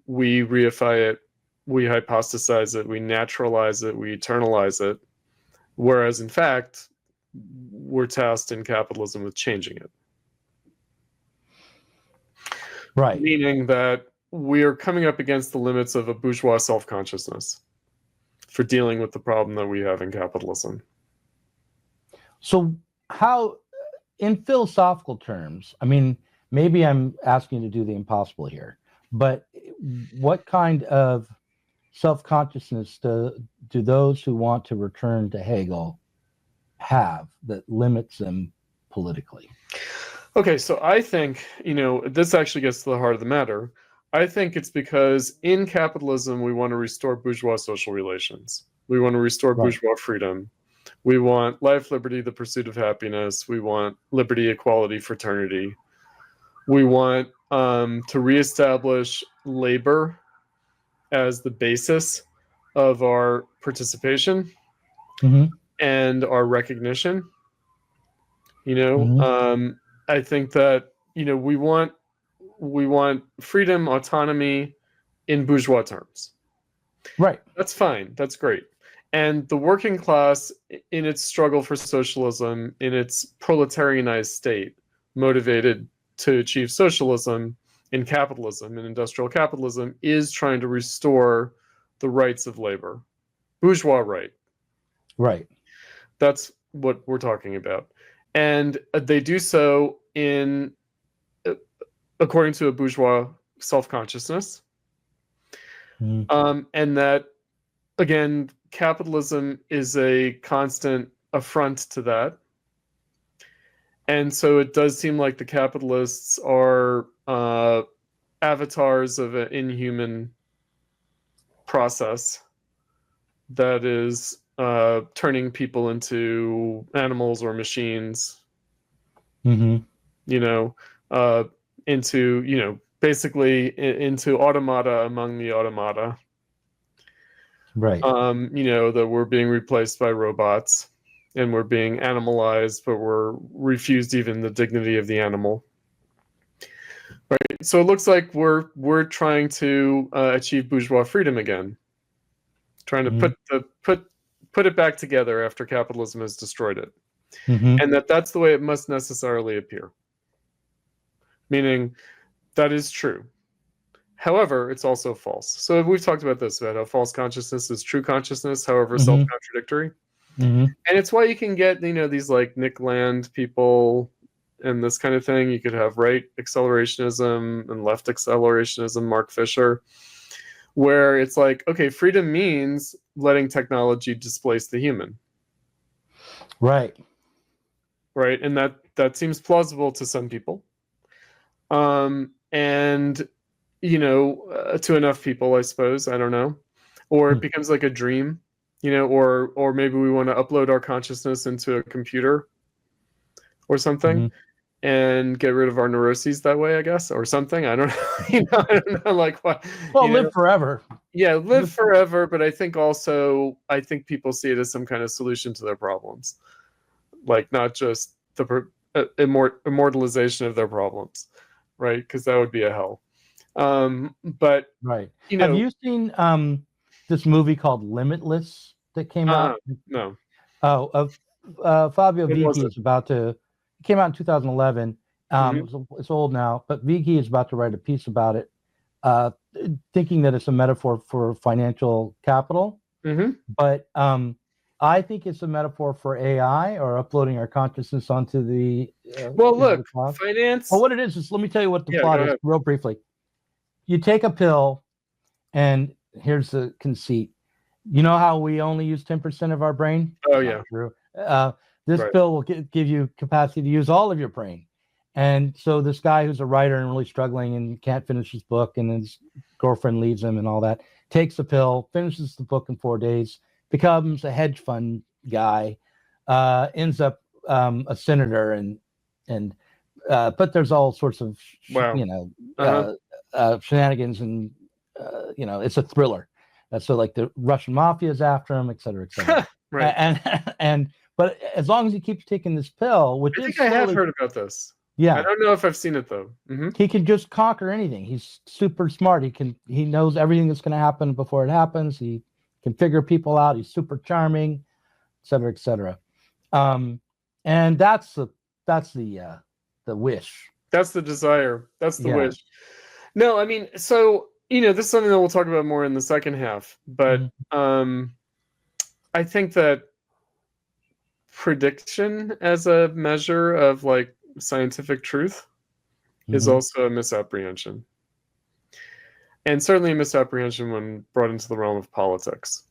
we reify it, we hypostasize it, we naturalize it, we eternalize it, whereas in fact, we're tasked in capitalism with changing it. Right. Meaning that we are coming up against the limits of a bourgeois self-consciousness for dealing with the problem that we have in capitalism. So how, in philosophical terms, I mean, maybe I'm asking you to do the impossible here, but what kind of self-consciousness do those who want to return to Hegel have that limits them politically? Okay, so I think, this actually gets to the heart of the matter. I think it's because in capitalism, we want to restore bourgeois social relations. We want to restore bourgeois freedom. We want life, liberty, the pursuit of happiness. We want liberty, equality, fraternity. We want to reestablish labor as the basis of our participation and our recognition. I think that, we want freedom, autonomy in bourgeois terms. Right. That's fine. That's great. And the working class, in its struggle for socialism, in its proletarianized state, motivated to achieve socialism in capitalism, in industrial capitalism, is trying to restore the rights of labor. Bourgeois right. Right. That's what we're talking about. And they do so according to a bourgeois self-consciousness. And that, again, capitalism is a constant affront to that. And so it does seem like the capitalists are avatars of an inhuman process that is turning people into animals or machines, basically into automata among the automata. Right. That we're being replaced by robots and we're being animalized, but we're refused even the dignity of the animal. Right. So it looks like we're trying to achieve bourgeois freedom again, trying to put it back together after capitalism has destroyed it, and that's the way it must necessarily appear. Meaning, that is true. However, it's also false. So we've talked about this, about how false consciousness is true consciousness, however self-contradictory. And it's why you can get, these like Nick Land people and this kind of thing. You could have right accelerationism and left accelerationism, Mark Fisher, where it's like, okay, freedom means letting technology displace the human. Right. Right. And that seems plausible to some people. And, to enough people, I suppose, I don't know. Or it becomes like a dream, or maybe we want to upload our consciousness into a computer or something and get rid of our neuroses that way, I guess, or something. I don't know. I don't know, like what. Well, live forever. Yeah, live forever. But I think people see it as some kind of solution to their problems, like not just the immortalization of their problems, right? Because that would be a hell. But right. Have you seen this movie called Limitless that came out? No. Oh, Fabio Vicky is about to. It came out in 2011. It's old now, but Vicky is about to write a piece about it, thinking that it's a metaphor for financial capital. But I think it's a metaphor for AI or uploading our consciousness onto the. Finance. Well, what it is let me tell you what the plot is real briefly. You take a pill, and here's the conceit. You know how we only use 10% of our brain? Oh, yeah. True. This pill will give you capacity to use all of your brain. And so this guy who's a writer and really struggling and can't finish his book, and his girlfriend leaves him and all that, takes the pill, finishes the book in 4 days, becomes a hedge fund guy, ends up a senator, and but there's all sorts of shenanigans, and it's a thriller. So like the Russian mafia is after him, et cetera, et cetera. Right. But as long as he keeps taking this pill, which I think I have heard about this. Yeah. I don't know if I've seen it though. He can just conquer anything. He's super smart. He knows everything that's going to happen before it happens. He can figure people out. He's super charming, et cetera, et cetera. And that's the wish. That's the desire. That's the wish. No, I mean, so this is something that we'll talk about more in the second half. But I think that prediction as a measure of like scientific truth is also a misapprehension. And certainly a misapprehension when brought into the realm of politics.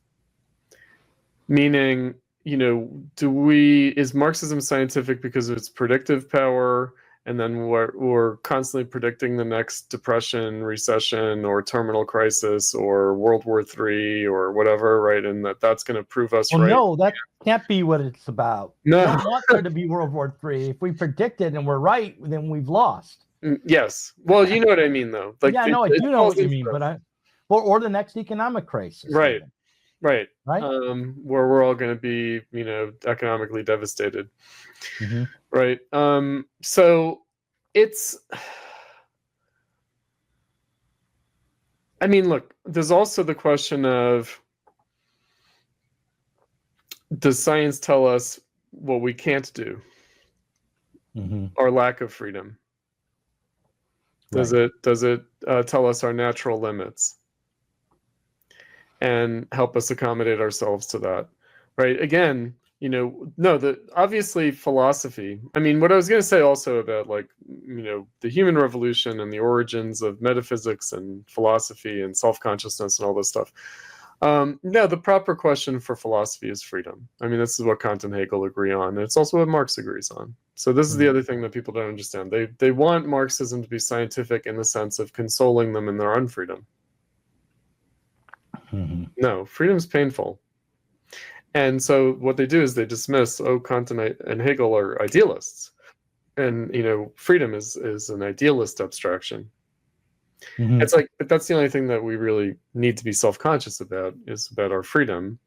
Meaning, is Marxism scientific because of its predictive power, and then we're constantly predicting the next depression, recession, or terminal crisis, or World War III, or whatever, right? And that's going to prove us right. No, that can't be what it's about. No. We don't want there to be World War III. If we predict it and we're right, then we've lost. Yes. Well, you know what I mean, though. Like, I do know what you mean, but or the next economic crisis. Right. Even. Right. Right. Where we're all going to be, economically devastated. Right. So it's, I mean, look, there's also the question of, does science tell us what we can't do? Our lack of freedom. Does it tell us our natural limits and help us accommodate ourselves to that? Right. Again, obviously philosophy. I mean, what I was going to say also about the human revolution and the origins of metaphysics and philosophy and self-consciousness and all this stuff. No, the proper question for philosophy is freedom. I mean, this is what Kant and Hegel agree on. And it's also what Marx agrees on. So this is the other thing that people don't understand. They want Marxism to be scientific in the sense of consoling them in their unfreedom. No, freedom is painful. And so what they do is they dismiss, Kant and Hegel are idealists. And, freedom is an idealist abstraction. It's like, but that's the only thing that we really need to be self-conscious about, is about our freedom.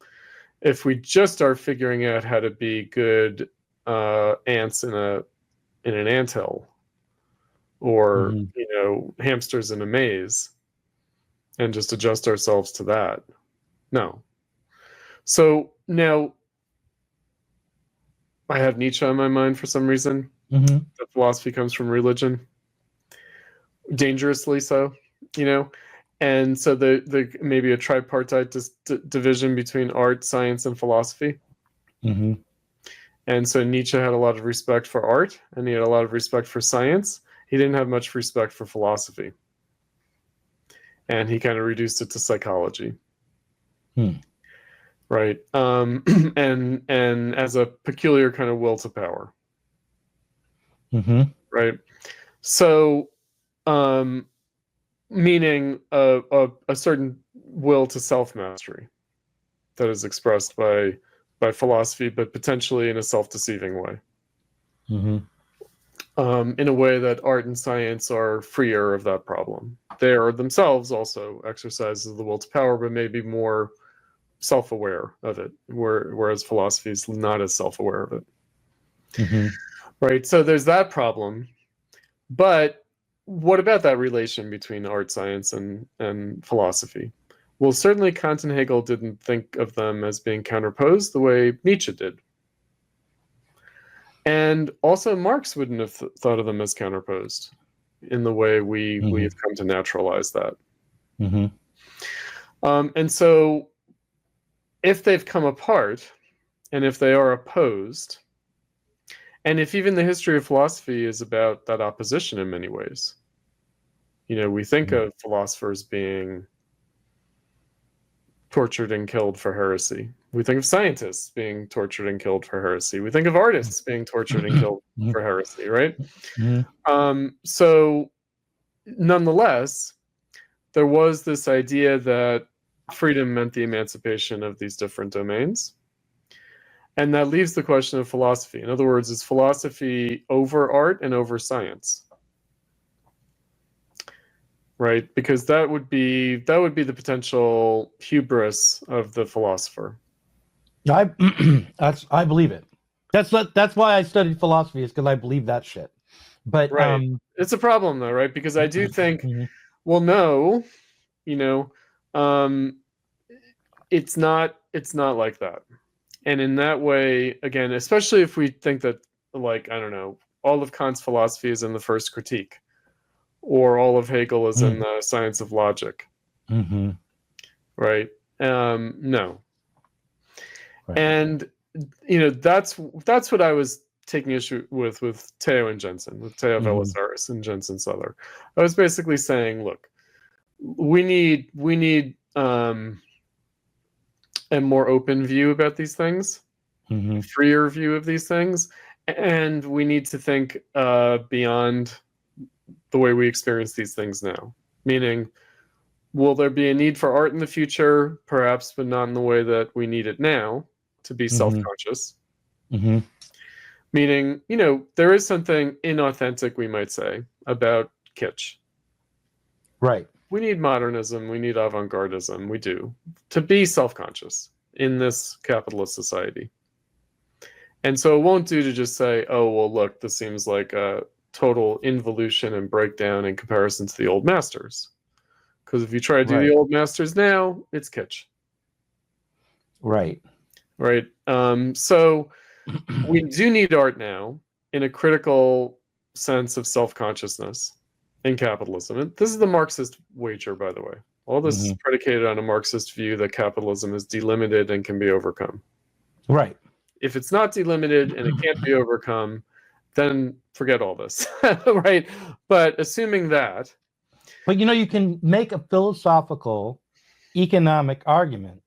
If we just are figuring out how to be good ants in an anthill, or hamsters in a maze, and just adjust ourselves to that, no. So now I have Nietzsche on my mind for some reason. That philosophy comes from religion, dangerously so, and so the maybe a tripartite division between art, science, and philosophy. And so Nietzsche had a lot of respect for art, and he had a lot of respect for science. He didn't have much respect for philosophy. And he kind of reduced it to psychology. Right. And as a peculiar kind of will to power. Right. So, meaning a certain will to self-mastery that is expressed by philosophy, but potentially in a self-deceiving way. In a way that art and science are freer of that problem. They are themselves also exercises of the will to power, but maybe more self-aware of it, whereas philosophy is not as self-aware of it. Right. So there's that problem. But what about that relation between art, science, and philosophy? Well, certainly Kant and Hegel didn't think of them as being counterposed the way Nietzsche did. And also Marx wouldn't have thought of them as counterposed in the way we have come to naturalize that. And so if they've come apart, and if they are opposed, and if even the history of philosophy is about that opposition in many ways, we think of philosophers being tortured and killed for heresy. We think of scientists being tortured and killed for heresy. We think of artists being tortured and killed for heresy, right? So nonetheless, there was this idea that freedom meant the emancipation of these different domains. And that leaves the question of philosophy. In other words, is philosophy over art and over science? Right? Because that would be the potential hubris of the philosopher. I believe it. That's why I studied philosophy, is because I believe that shit. But right. It's a problem though, right? Because I do think, well, no, it's not like that. And in that way, again, especially if we think that, like, I don't know, all of Kant's philosophy is in the First Critique, or all of Hegel is in the Science of Logic, right? No. Right. And that's what I was taking issue with Theo and Jensen, with Theo Velissaris and Jensen Suther. I was basically saying, look, we need a more open view about these things, freer view of these things, and we need to think beyond the way we experience these things now. Meaning, will there be a need for art in the future? Perhaps, but not in the way that we need it now to be self-conscious. Meaning, there is something inauthentic, we might say, about kitsch. Right. We need modernism, we need avant-gardism, we do, to be self-conscious in this capitalist society. And so it won't do to just say, oh, well, look, this seems like a total involution and breakdown in comparison to the old masters. Because if you try to do the old masters now, it's kitsch. Right. Right. So we do need art now in a critical sense of self-consciousness in capitalism. And this is the Marxist wager, by the way. All this is predicated on a Marxist view that capitalism is delimited and can be overcome. Right. If it's not delimited and it can't be overcome, then forget all this. Right. But assuming that. But you can make a philosophical economic argument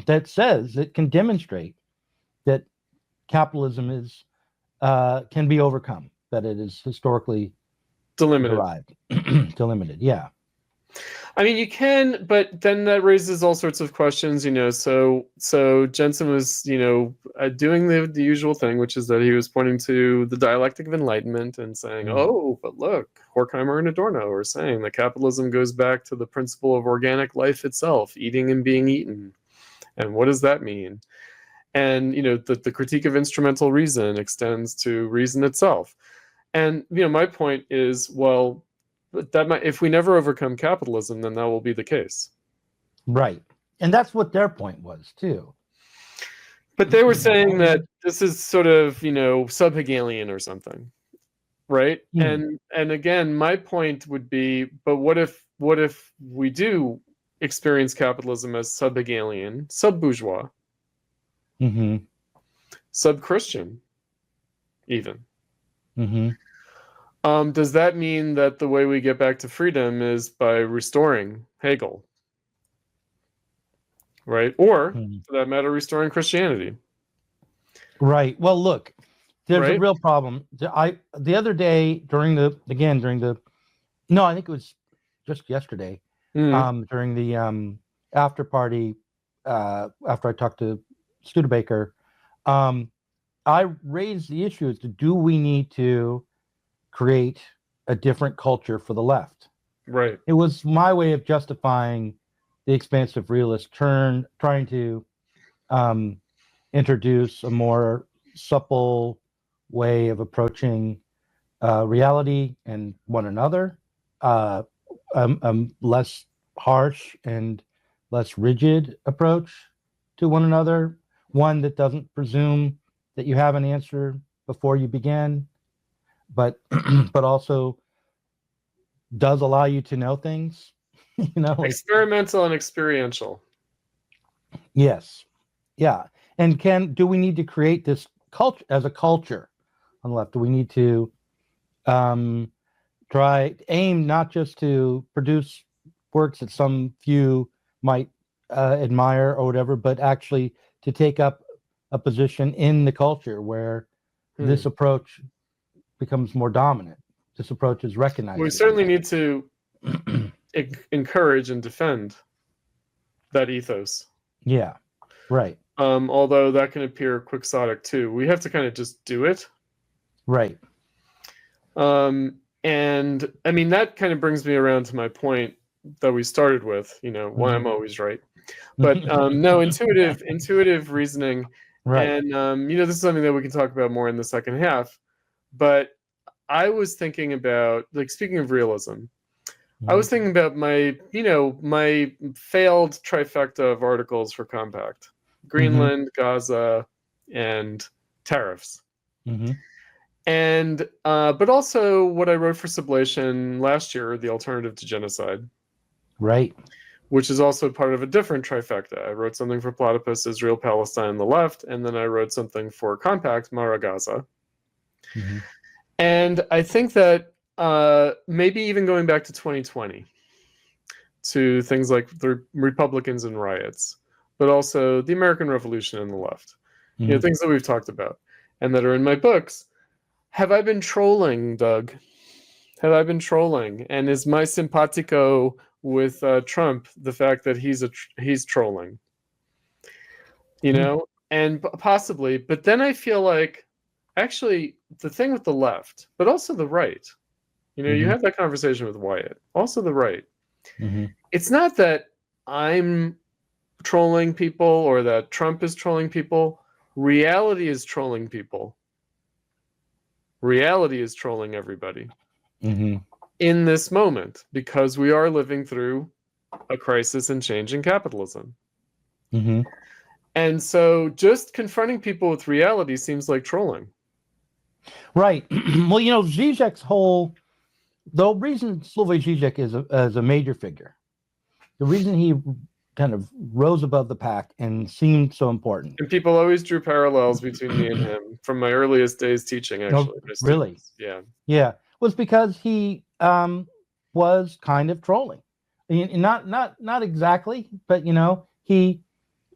that says it can demonstrate that capitalism is can be overcome, that it is historically delimited. Delimited, yeah. I mean, you can, but then that raises all sorts of questions, So Jensen was, doing the usual thing, which is that he was pointing to the dialectic of enlightenment and saying, oh, but look, Horkheimer and Adorno are saying that capitalism goes back to the principle of organic life itself, eating and being eaten. And what does that mean? And, the critique of instrumental reason extends to reason itself. And, my point is, well, that might, if we never overcome capitalism, then that will be the case. Right. And that's what their point was, too. But they were saying that this is sort of, sub-Hegelian or something, right? And again, my point would be, but what if we do experience capitalism as sub-Hegelian, sub-bourgeois? sub-Christian, even. Mm-hmm. Does that mean that the way we get back to freedom is by restoring Hegel? Right? Or, for that matter, restoring Christianity? Right. Well, look, there's a Right? real problem. The other day during the no, I think it was just yesterday, during the after party, after I talked to Studebaker, I raised the issue as to do we need to create a different culture for the left? Right. It was my way of justifying the expansive realist turn, trying to introduce a more supple way of approaching reality and one another, less harsh and less rigid approach to one another, one that doesn't presume that you have an answer before you begin, but but also does allow you to know things. Experimental and experiential. Yes. Yeah. And do we need to create this culture as a culture on the left? Do we need to aim not just to produce works that some few might admire or whatever, but actually to take up a position in the culture where this approach becomes more dominant? This approach is recognized. We certainly need to encourage and defend that ethos. Yeah, right. Although that can appear quixotic too. We have to kind of just do it. Right. And I mean, that kind of brings me around to my point that we started with, why I'm always right. But no, intuitive reasoning. Right. And, this is something that we can talk about more in the second half. But I was thinking about, like, speaking of realism, I was thinking about my failed trifecta of articles for Compact: Greenland, Gaza, and tariffs. And but also what I wrote for Sublation last year, The Alternative to Genocide. Right. Which is also part of a different trifecta. I wrote something for Platypus, Israel, Palestine, the left, and then I wrote something for Compact, Mara, Gaza. And I think that maybe even going back to 2020, to things like the Republicans and riots, but also the American Revolution and the left, things that we've talked about and that are in my books. Have I been trolling, Doug? Have I been trolling? And is my simpatico with Trump the fact that he's trolling? And possibly. But then I feel like, actually, the thing with the left, but also the right, you had that conversation with Wyatt, also the right. It's not that I'm trolling people or that Trump is trolling people. Reality is trolling people. Reality is trolling everybody in this moment, because we are living through a crisis and change in capitalism. And so just confronting people with reality seems like trolling. Right. Well, Zizek's the reason Slavoj Žižek is a major figure, the reason he kind of rose above the pack and seemed so important. And people always drew parallels between me and him from my earliest days teaching, actually. Really? Yeah. Yeah. Was because he was kind of trolling. Not exactly, but he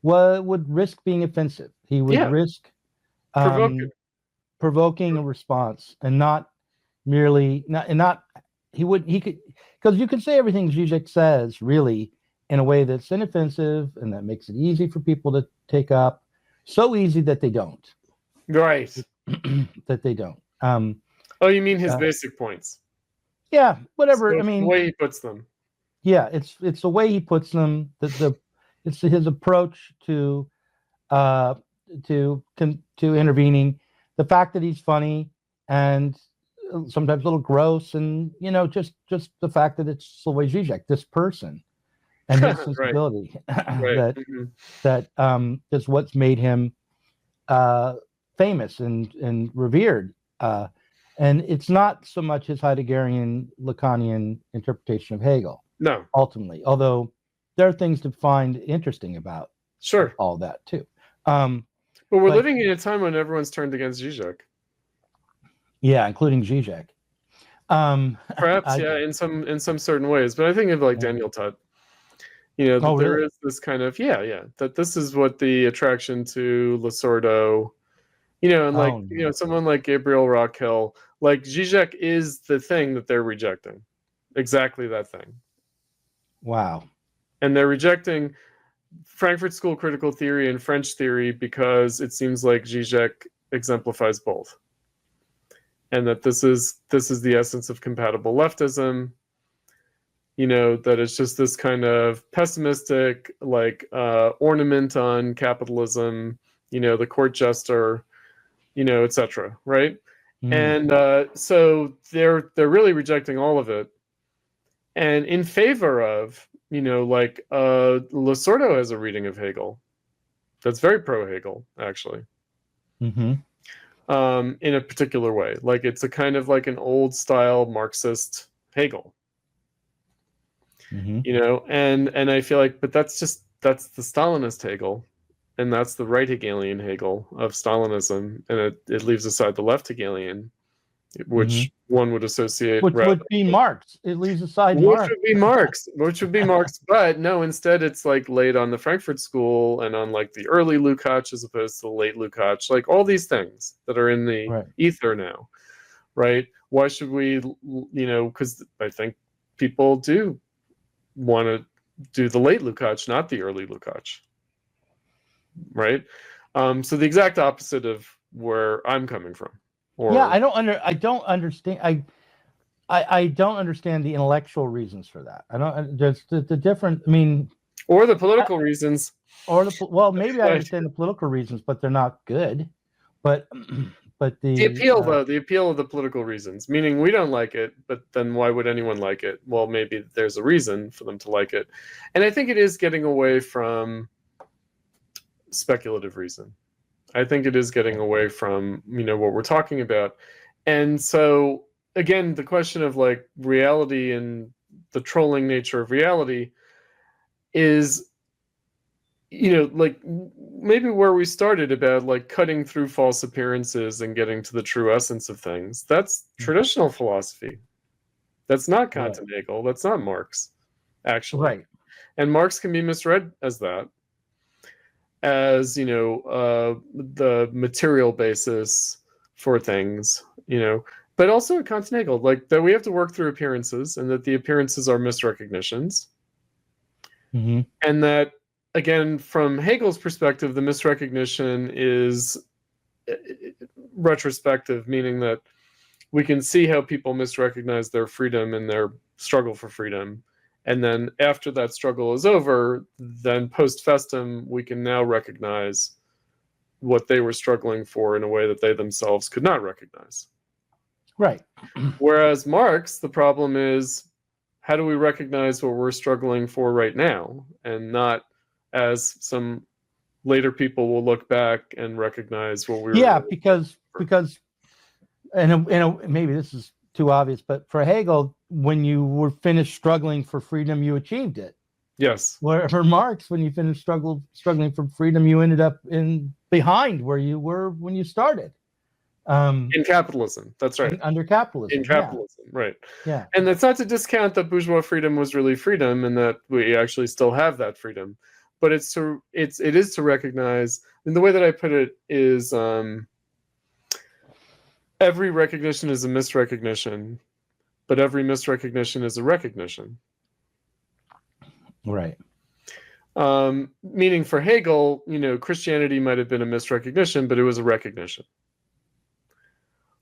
would risk being offensive. He would risk provoking a response, and not merely because you could say everything Zizek says really in a way that's inoffensive and that makes it easy for people to take up, so easy that they don't. Right. That they don't. Oh, you mean his basic points? Yeah, whatever. So the way he puts them. Yeah, it's the way he puts them. It's his approach to intervening. The fact that he's funny and sometimes a little gross, and just the fact that it's Slavoj Žižek, this person, and his sensibility that is what's made him famous and revered. And it's not so much his Heideggerian Lacanian interpretation of Hegel. No. Ultimately, although there are things to find interesting about all that too. But we're But- living in a time when everyone's turned against Zizek. Yeah, including Zizek. Perhaps, yeah, in some certain ways. But I think of like Daniel Tutt. That there really? is this kind of that this is what the attraction to Lasordo, and like someone like Gabriel Rockhill, like Zizek is the thing that they're rejecting, exactly that thing. Wow. And they're rejecting Frankfurt School critical theory and French theory because it seems like Zizek exemplifies both, and that this is the essence of compatible leftism. That it's just this kind of pessimistic, like ornament on capitalism, the court jester, etc. Right? And so they're really rejecting all of it, and in favor of, like Lasordo has a reading of Hegel that's very pro-Hegel, actually. In a particular way, like it's a kind of like an old style Marxist Hegel. And I feel like, but that's the Stalinist Hegel, and that's the right Hegelian Hegel of Stalinism, and it leaves aside the left Hegelian, which one would associate, which would be Marx. It leaves aside Marx. Which would be Marx, but no, instead it's like laid on the Frankfurt School and on like the early Lukács as opposed to the late Lukács, like all these things that are in the ether now, right? Why should we, because I think people do want to do the late Lukács, not the early Lukács, right? So the exact opposite of where I'm coming from. I don't understand. I don't understand the intellectual reasons for that. I don't. There's the different. I mean, or the political reasons. Maybe I understand the political reasons, but they're not good. But the appeal, though, the appeal of the political reasons, meaning we don't like it, but then why would anyone like it? Well, maybe there's a reason for them to like it. And I think it is getting away from speculative reason. I think it is getting away from, what we're talking about. And so, again, the question of like reality and the trolling nature of reality is, like maybe where we started about like cutting through false appearances and getting to the true essence of things. That's traditional philosophy. That's not Kant and Hegel. That's not Marx, actually. Right. And Marx can be misread as that, as, the material basis for things, but also at Kant and Hegel, like that we have to work through appearances and that the appearances are misrecognitions. And that, again, from Hegel's perspective, the misrecognition is retrospective, meaning that we can see how people misrecognize their freedom and their struggle for freedom. And then after that struggle is over, then post festum, we can now recognize what they were struggling for in a way that they themselves could not recognize. Right. Whereas Marx, the problem is, how do we recognize what we're struggling for right now, and not as some later people will look back and recognize what we were. Yeah, because and maybe this is too obvious, but for Hegel, when you were finished struggling for freedom, you achieved it. Yes. Where for Marx, when you finished struggling for freedom, you ended up behind where you were when you started. In capitalism, that's right. Under capitalism. In capitalism, right. Yeah. And that's not to discount that bourgeois freedom was really freedom and that we actually still have that freedom. But it is to recognize, and the way that I put it is every recognition is a misrecognition, but every misrecognition is a recognition. Right. Meaning for Hegel, Christianity might have been a misrecognition, but it was a recognition.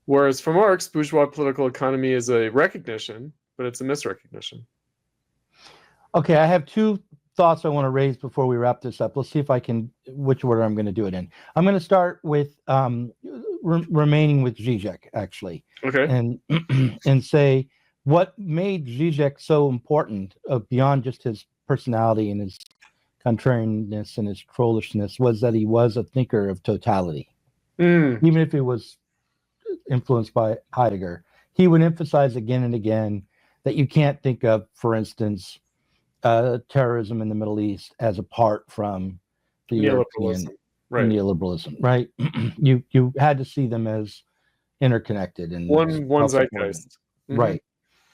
Whereas for Marx, bourgeois political economy is a recognition, but it's a misrecognition. Okay, I have two thoughts I want to raise before we wrap this up. Let's see if I can, which order I'm going to do it in. I'm going to start with remaining with Zizek, actually. Okay. And say what made Zizek so important beyond just his personality and his contrariness and his trollishness was that he was a thinker of totality. Even if he was influenced by Heidegger, he would emphasize again and again that you can't think of, for instance, terrorism in the Middle East as apart from the European Right. neoliberalism, right? You had to see them as interconnected and One self-supporting. zeitgeist. Right.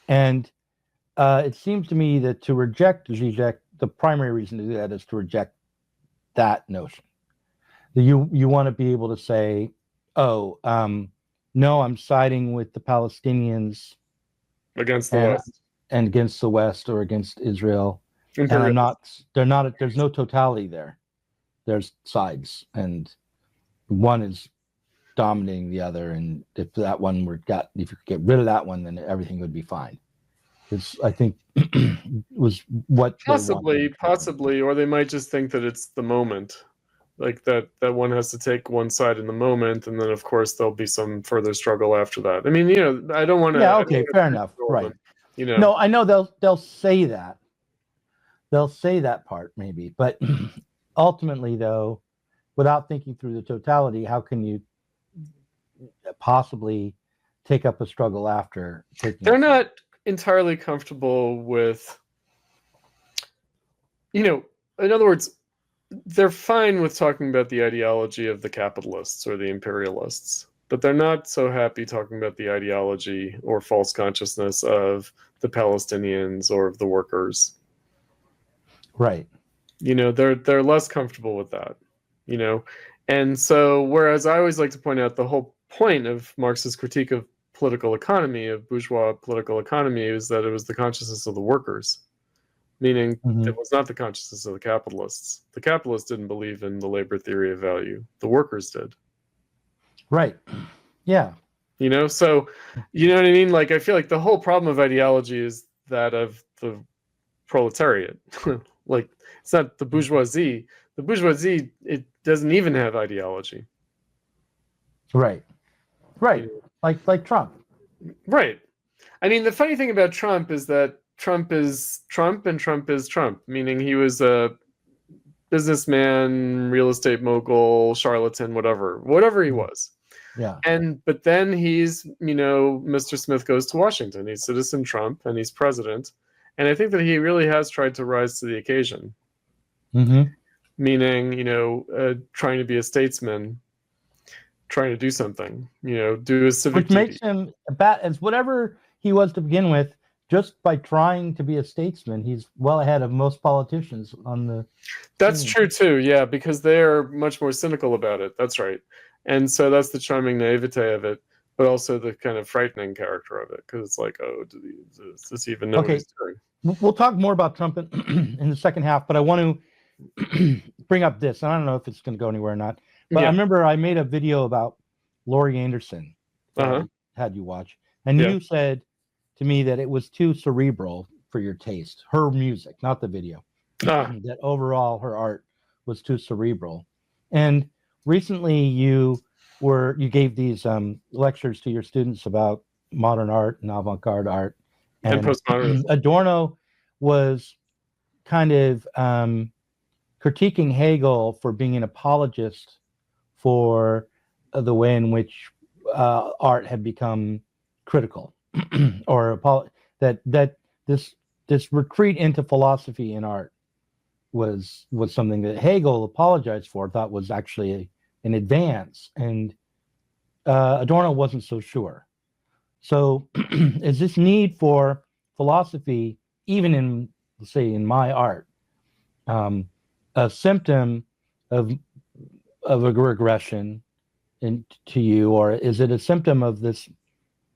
And it seems to me that to reject Zizek, the primary reason to do that is to reject that notion. You want to be able to say, oh, no, I'm siding with the Palestinians Against the West. and against the West or against Israel. And I'm not, there's no totality there. There's sides, and one is dominating the other. And if that one if you could get rid of that one, then everything would be fine. It's, I think, was what possibly, or they might just think that it's the moment, like that one has to take one side in the moment, and then of course there'll be some further struggle after that. I mean, I don't want to. Yeah, okay, fair enough, right? Them, No, I know they'll say that. They'll say that part maybe, but ultimately, though, without thinking through the totality, how can you possibly take up a struggle after taking? They're not entirely comfortable with, in other words, they're fine with talking about the ideology of the capitalists or the imperialists, but they're not so happy talking about the ideology or false consciousness of the Palestinians or of the workers. Right. They're less comfortable with that, and so whereas I always like to point out the whole point of Marx's critique of political economy, of bourgeois political economy, is that it was the consciousness of the workers, meaning it was not the consciousness of the capitalists. The capitalists didn't believe in the labor theory of value. The workers did. Right. Yeah. So, you know what I mean? Like, I feel like the whole problem of ideology is that of the proletariat. Like, it's not the bourgeoisie. The bourgeoisie, it doesn't even have ideology. Right. Right. Like Trump. Right. I mean, the funny thing about Trump is that Trump is Trump and Trump is Trump, meaning he was a businessman, real estate mogul, charlatan, whatever he was. Yeah. But then he's, Mr. Smith goes to Washington. He's Citizen Trump and he's president. And I think that he really has tried to rise to the occasion. Meaning, trying to be a statesman, trying to do something, do his civic duty. Which makes him as whatever he was to begin with. Just by trying to be a statesman, he's well ahead of most politicians on the. That's true too, yeah, because they're much more cynical about it. That's right, and so that's the charming naivete of it, but also the kind of frightening character of it, because it's like, oh, does he even know what he's doing? We'll talk more about Trump in the second half, but I want to bring up this. I don't know if it's going to go anywhere or not, but I remember I made a video about Laurie Anderson that I had you watch, and you said to me that it was too cerebral for your taste. Her music, not the video. That overall her art was too cerebral. And recently you gave these lectures to your students about modern art and avant-garde art. And postmodernism. Adorno was kind of critiquing Hegel for being an apologist for the way in which art had become critical. Or that this retreat into philosophy and art was something that Hegel apologized for, thought was actually an advance, and Adorno wasn't so sure. So is this need for philosophy, even in, say, in my art, a symptom of a regression to you, or is it a symptom of this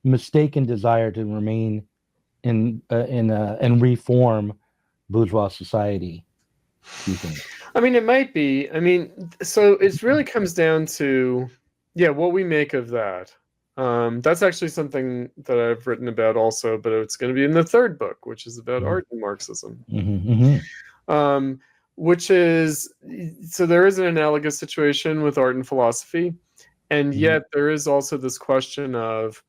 mistaken desire to remain in and reform bourgeois society, do you think? I mean, it might be. I mean, so it really comes down to, what we make of that. That's actually something that I've written about also, but it's going to be in the third book, which is about art and Marxism. Which is, so there is an analogous situation with art and philosophy, and yet there is also this question of,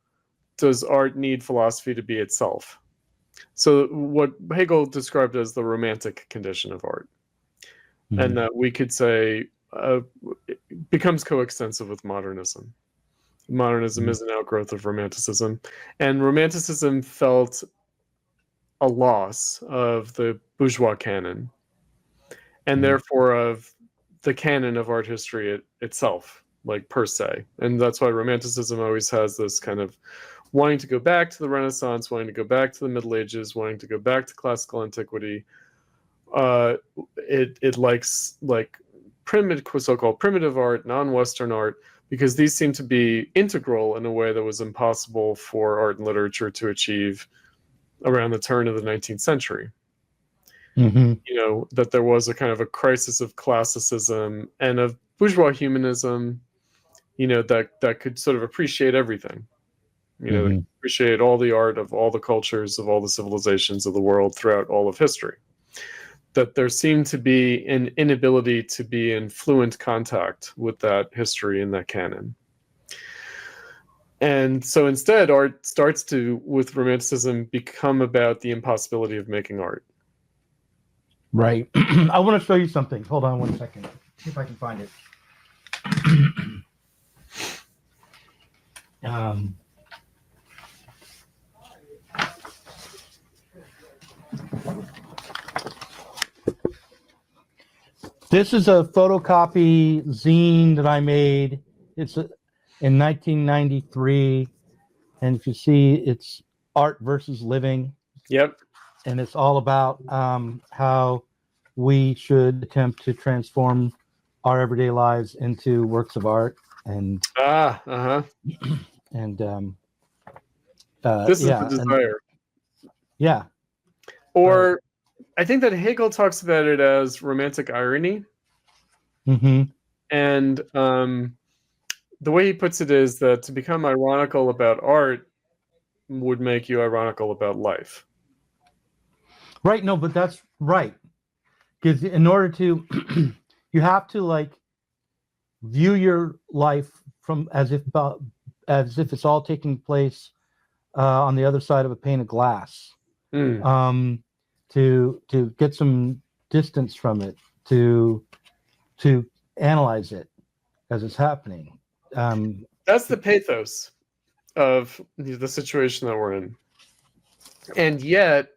does art need philosophy to be itself? So what Hegel described as the romantic condition of art, and that we could say becomes coextensive with modernism. Modernism is an outgrowth of romanticism, and romanticism felt a loss of the bourgeois canon, and therefore of the canon of art history itself, like per se. And that's why Romanticism always has this kind of wanting to go back to the Renaissance, wanting to go back to the Middle Ages, wanting to go back to classical antiquity. It likes like primitive, so-called primitive art, non-Western art, because these seem to be integral in a way that was impossible for art and literature to achieve around the turn of the 19th century. Mm-hmm. You know, that there was a kind of a crisis of classicism and of bourgeois humanism, you know, that could sort of appreciate everything. You know, Mm-hmm. appreciate all the art of all the cultures of all the civilizations of the world throughout all of history. That there seemed to be an inability to be in fluent contact with that history and that canon. And so instead, art starts to, with Romanticism, become about the impossibility of making art. Right. I want to show you something. Hold on one second. See if I can find it. This is a photocopy zine that I made. It's in 1993. And if you see, it's art versus living. Yep. And it's all about how we should attempt to transform our everyday lives into works of art. And and this is the desire. Yeah. Or I think that Hegel talks about it as romantic irony. Mm-hmm. And the way he puts it is that to become ironical about art would make you ironical about life. Right. No, but that's right. Because in order to, you have to like view your life from as if it's all taking place on the other side of a pane of glass. To get some distance from it, to analyze it as it's happening. That's the pathos of the situation that we're in. And yet,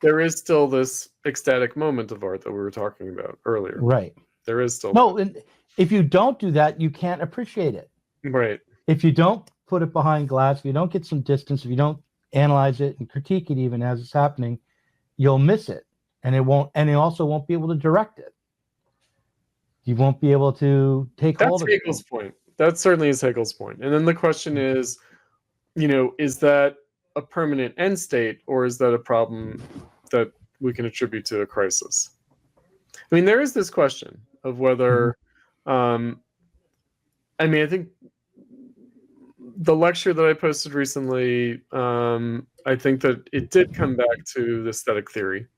there is still this ecstatic moment of art that we were talking about earlier. Right. There is still. No, and if you don't do that, you can't appreciate it. Right. If you don't put it behind glass, if you don't get some distance, if you don't analyze it and critique it even as it's happening, you'll miss it. And it won't, and you also won't be able to direct it. You won't be able to take hold of it. That's Hegel's point. That certainly is Hegel's point. And then the question is, you know, is that a permanent end state, or is that a problem that we can attribute to a crisis? I mean, there is this question of whether, I mean, I think the lecture that I posted recently, I think that it did come back to the aesthetic theory.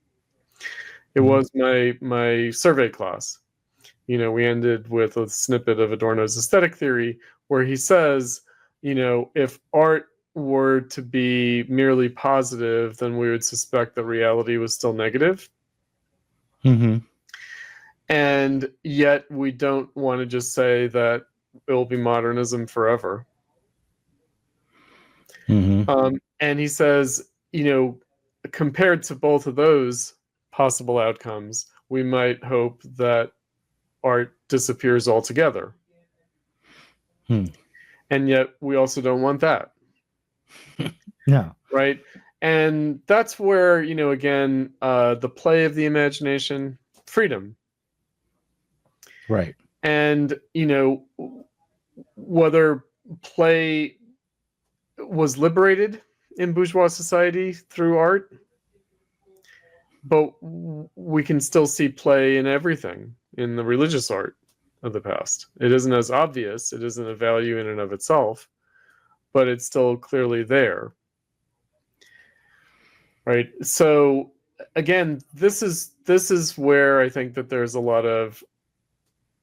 It was my survey class. You know, we ended with a snippet of Adorno's aesthetic theory, where he says, you know, if art were to be merely positive, then we would suspect that reality was still negative. Mm-hmm. And yet we don't want to just say that it will be modernism forever. Mm-hmm. And he says, you know, compared to both of those possible outcomes, we might hope that art disappears altogether. And yet we also don't want that. No. Right? And that's where, you know, again, the play of the imagination, freedom. Right. And, you know, whether play was liberated in bourgeois society through art, but we can still see play in everything in the religious art of the past. It isn't as obvious, it isn't a value in and of itself, but it's still clearly there. Right? So again, this is where I think that there's a lot of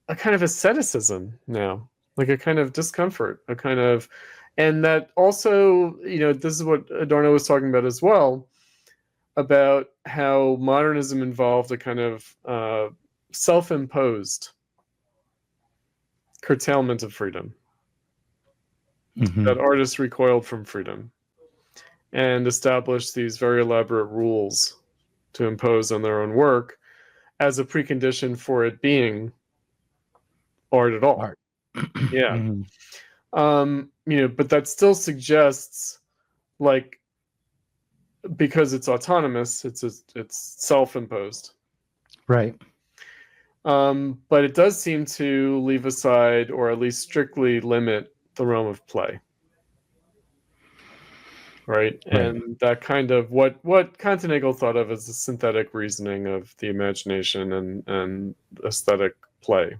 a kind of asceticism now, like a kind of discomfort, a kind of, and that also, you know, this is what Adorno was talking about as well, about how modernism involved a kind of self-imposed curtailment of freedom. That artists recoiled from freedom and established these very elaborate rules to impose on their own work as a precondition for it being art at all. Art. Yeah. Mhm. But that still suggests, like, because it's autonomous, it's self-imposed. Right. But it does seem to leave aside, or at least strictly limit, the realm of play. Right? And that kind of what Continental thought of as the synthetic reasoning of the imagination and aesthetic play,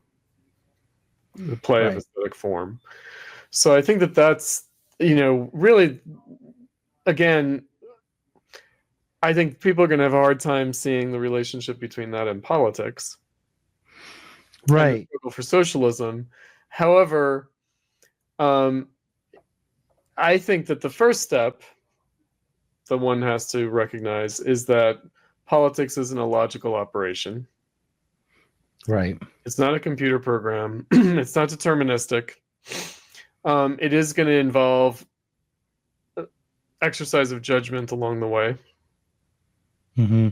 the play of aesthetic form. So I think that's, really, again, I think people are going to have a hard time seeing the relationship between that and politics. Right. And the struggle for socialism. However, I think that the first step that one has to recognize is that politics isn't a logical operation. Right. It's not a computer program. It's not deterministic. It is going to involve exercise of judgment along the way. Mm-hmm.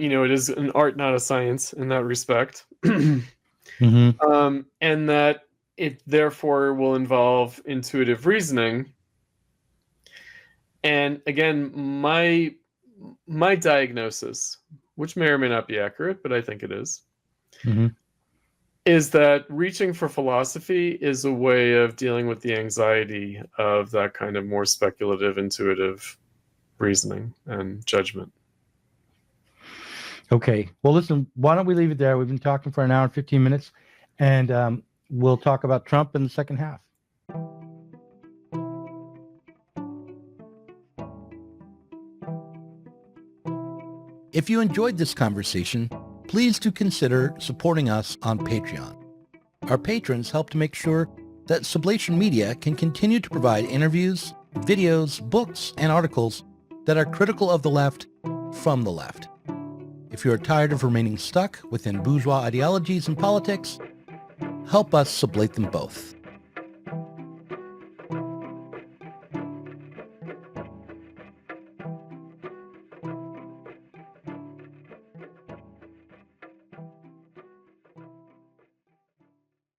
It is an art, not a science in that respect. Mm-hmm. And that it therefore will involve intuitive reasoning. And again, my diagnosis, which may or may not be accurate, but I think it is, Mm-hmm. is that reaching for philosophy is a way of dealing with the anxiety of that kind of more speculative, intuitive reasoning and judgment. Okay. Well, listen, why don't we leave it there? We've been talking for an hour and 15 minutes, and we'll talk about Trump in the second half. If you enjoyed this conversation, please do consider supporting us on Patreon. Our patrons help to make sure that Sublation Media can continue to provide interviews, videos, books, and articles that are critical of the left from the left. If you are tired of remaining stuck within bourgeois ideologies and politics, help us sublate them both.